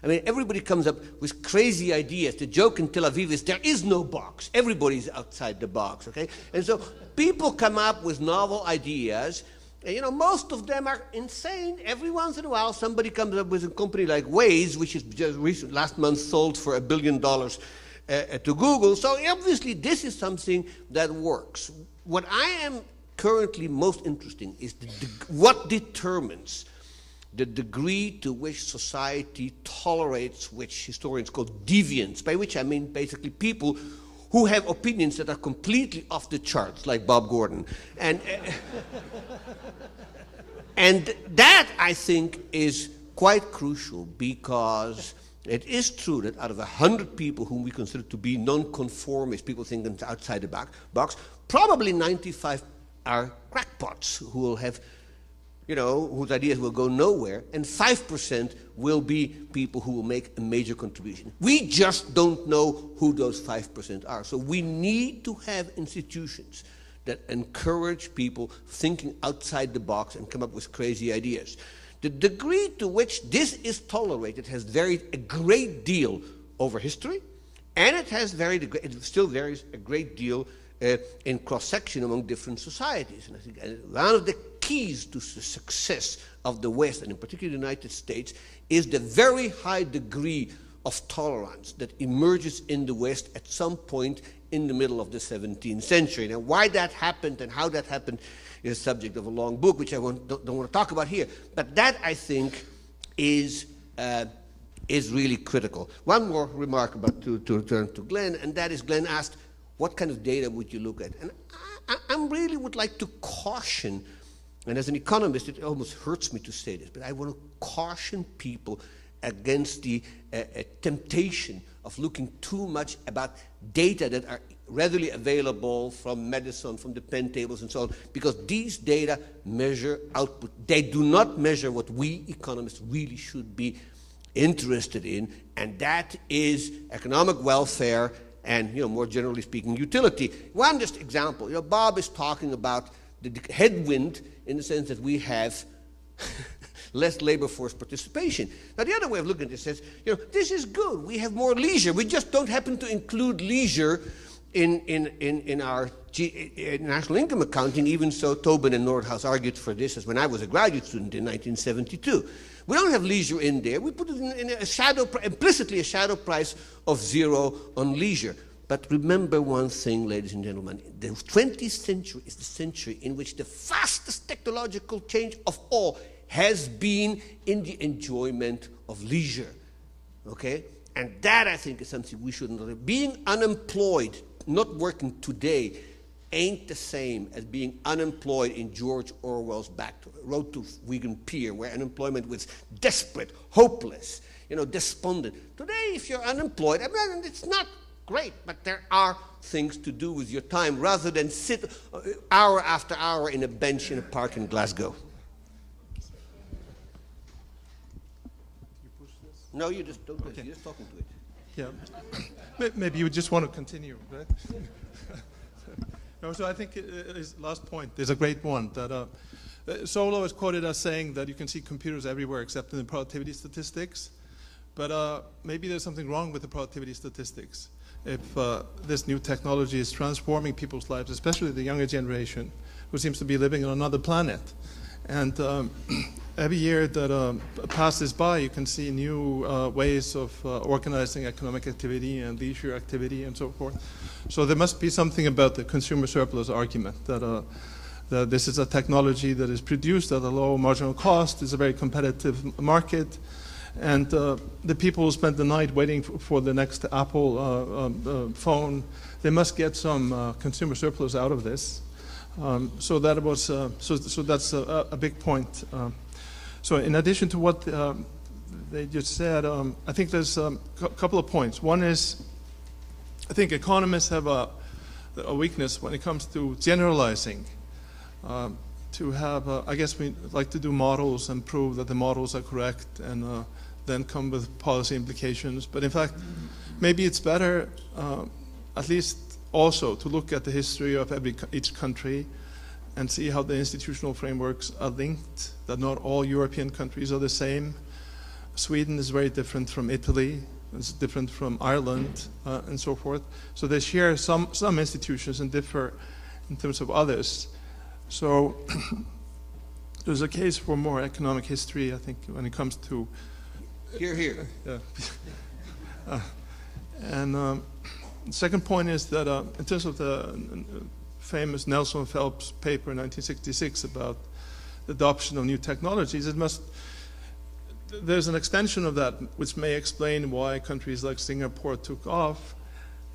I mean, everybody comes up with crazy ideas. The joke in Tel Aviv is there is no box. Everybody's outside the box, okay? And so people come up with novel ideas. And, most of them are insane. Every once in a while, somebody comes up with a company like Waze, which is just last month sold for $1 billion to Google. So obviously, this is something that works. What I am currently most interested in is what determines the degree to which society tolerates, which historians call deviance, by which I mean basically people who have opinions that are completely off the charts, like Bob Gordon. And that, I think, is quite crucial, because it is true that out of 100 people whom we consider to be nonconformists, people think them outside the box, probably 95 are crackpots who will have, whose ideas will go nowhere, and 5% will be people who will make a major contribution. We just don't know who those 5% are. So we need to have institutions that encourage people thinking outside the box and come up with crazy ideas. The degree to which this is tolerated has varied a great deal over history, and it still varies a great deal in cross-section among different societies. And I think one of the keys to the success of the West, and in particular the United States, is the very high degree of tolerance that emerges in the West at some point in the middle of the 17th century. Now, why that happened and how that happened is a subject of a long book, which I don't want to talk about here. But that, I think, is really critical. One more remark about to return to Glenn, and that is Glenn asked, what kind of data would you look at? And I really would like to caution, and as an economist, it almost hurts me to say this, but I want to caution people against the temptation of looking too much about data that are readily available from medicine, from the pen tables and so on, because these data measure output. They do not measure what we economists really should be interested in, and that is economic welfare and, more generally speaking, utility. One just example, Bob is talking about the headwind in the sense that we have less labor force participation. Now, the other way of looking at this is, this is good. We have more leisure. We just don't happen to include leisure in our national income accounting. Even so, Tobin and Nordhaus argued for this as when I was a graduate student in 1972. We don't have leisure in there. We put it in implicitly a shadow price of 0 on leisure. But remember one thing, ladies and gentlemen, the 20th century is the century in which the fastest technological change of all has been in the enjoyment of leisure, okay? And that, I think, is something we shouldn't do. Being unemployed, not working today, ain't the same as being unemployed in George Orwell's Road to Wigan Pier, where unemployment was desperate, hopeless, despondent. Today, if you're unemployed, I mean, it's not great, but there are things to do with your time rather than sit hour after hour in a bench in a park in Glasgow. No, you just don't. Okay. You're just talking to it. Yeah. Maybe you just want to continue, right? No, so I think his last point is a great one. That Solo is quoted as saying that you can see computers everywhere except in the productivity statistics. But maybe there's something wrong with the productivity statistics. If this new technology is transforming people's lives, especially the younger generation, who seems to be living on another planet. And every year that passes by, you can see new ways of organizing economic activity and leisure activity and so forth. So there must be something about the consumer surplus argument, that this is a technology that is produced at a low marginal cost, is a very competitive market, and the people who spend the night waiting for the next Apple phone, they must get some consumer surplus out of this. So that was so that's a big point. So in addition to what they just said, I think there's a couple of points. One is, I think economists have a weakness when it comes to generalizing. to have, I guess we like to do models and prove that the models are correct and then come with policy implications. But in fact, maybe it's better at least also to look at the history of each country and see how the institutional frameworks are linked, that not all European countries are the same. Sweden is very different from Italy, it's different from Ireland, and so forth. So they share some institutions and differ in terms of others. So there's a case for more economic history, I think, when it comes to... Here. Yeah. And the second point is that in terms of the famous Nelson Phelps paper in 1966 about the adoption of new technologies, there's an extension of that which may explain why countries like Singapore took off,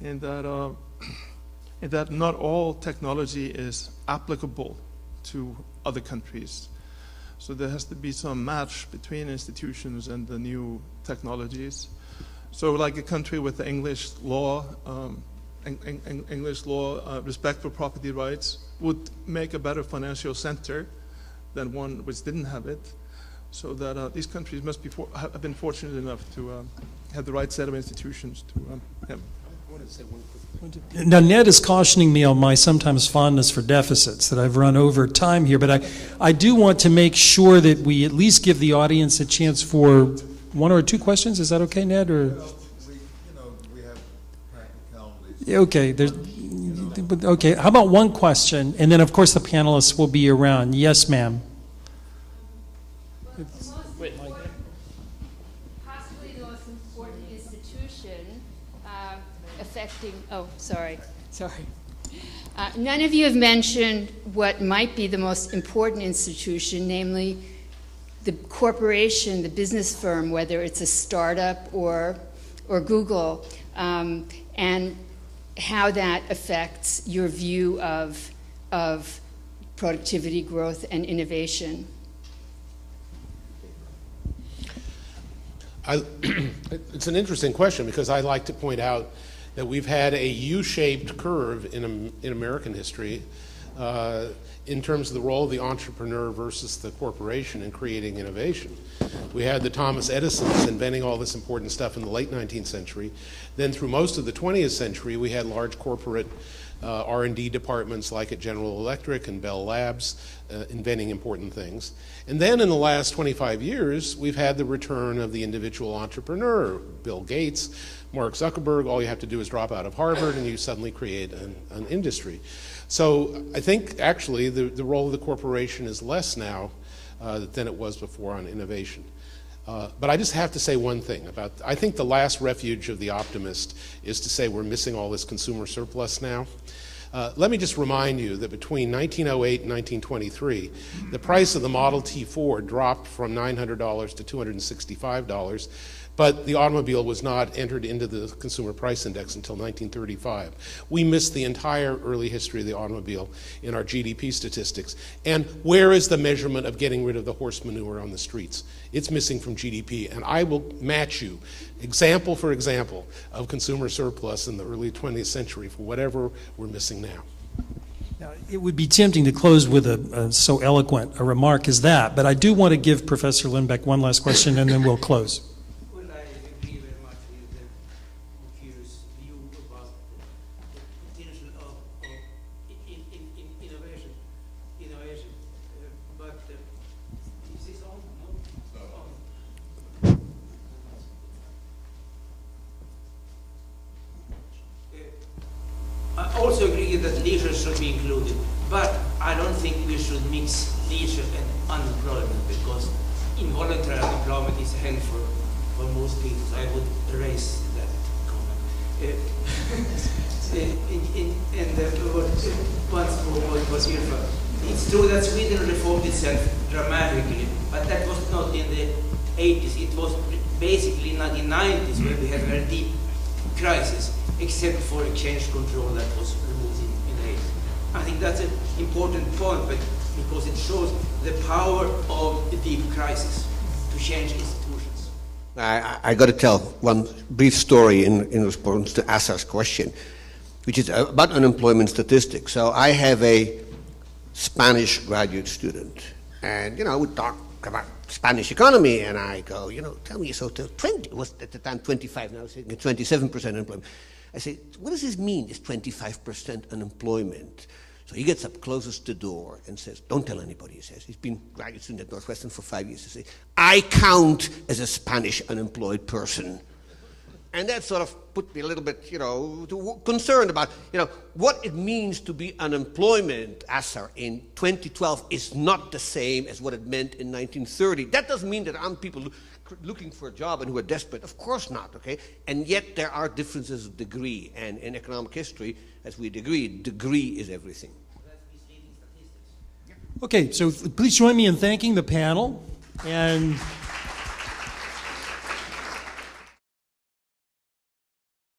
in that not all technology is applicable to other countries. So there has to be some match between institutions and the new technologies. So like a country with the English law, respect for property rights would make a better financial center than one which didn't have it. So that these countries must have been fortunate enough to have the right set of institutions to have. I wanted to say one quick thing. Now, Ned is cautioning me on my sometimes fondness for deficits, that I've run over time here, but I do want to make sure that we at least give the audience a chance for one or two questions. Is that okay, Ned? Or We have practicalities. yeah, okay. Okay. How about one question, and then of course the panelists will be around. Yes, ma'am. Possibly the most important institution affecting. Oh, sorry. None of you have mentioned what might be the most important institution, namely the corporation, the business firm, whether it's a startup or Google, and how that affects your view of productivity, growth, and innovation. It's an interesting question because I like to point out that we've had a U-shaped curve in American history in terms of the role of the entrepreneur versus the corporation in creating innovation. We had the Thomas Edisons inventing all this important stuff in the late 19th century. Then through most of the 20th century, we had large corporate R&D departments like at General Electric and Bell Labs inventing important things. And then in the last 25 years, we've had the return of the individual entrepreneur, Bill Gates, Mark Zuckerberg. All you have to do is drop out of Harvard and you suddenly create an industry. So I think actually the role of the corporation is less now than it was before on innovation. But I just have to say one thing about, I think the last refuge of the optimist is to say we're missing all this consumer surplus now. Let me just remind you that between 1908 and 1923, the price of the Model T Ford dropped from $900 to $265, but the automobile was not entered into the Consumer Price Index until 1935. We missed the entire early history of the automobile in our GDP statistics. And where is the measurement of getting rid of the horse manure on the streets? It's missing from GDP, and I will match you, example for example, of consumer surplus in the early 20th century for whatever we're missing now. Now, it would be tempting to close with so eloquent a remark as that, but I do want to give Professor Lindbeck one last question, and then we'll close. Well, I agree very much with Mokyr's view about the potential of innovation. But is this on? No? I also agree that leisure should be included, but I don't think we should mix leisure and unemployment, because involuntary unemployment is helpful for most people. So I would erase that comment. Once more, what was Gylfi. It's true that Sweden reformed itself dramatically, but that was not in the 80s. It was basically in the 90s when we had a very deep crisis, except for exchange control that was removed in the 80s. I think that's an important point, but because it shows the power of a deep crisis to change institutions. I got to tell one brief story in response to Asa's question, which is about unemployment statistics. So I have a Spanish graduate student. And, you know, we talk about Spanish economy, and I go, you know, tell me, so 20, it was at the time 25, now it's 27% unemployment. I say, what does this mean, this 25% unemployment? So he gets up, closes the door, and says, don't tell anybody, he says. He's been graduate student at Northwestern for 5 years. He says, I count as a Spanish unemployed person. And that sort of put me a little bit, you know, concerned about, you know, what it means to be unemployment, Assar, in 2012 is not the same as what it meant in 1930. That doesn't mean that I'm people looking for a job and who are desperate. Of course not, okay? And yet there are differences of degree. And in economic history, as we degree is everything. Okay, so please join me in thanking the panel. And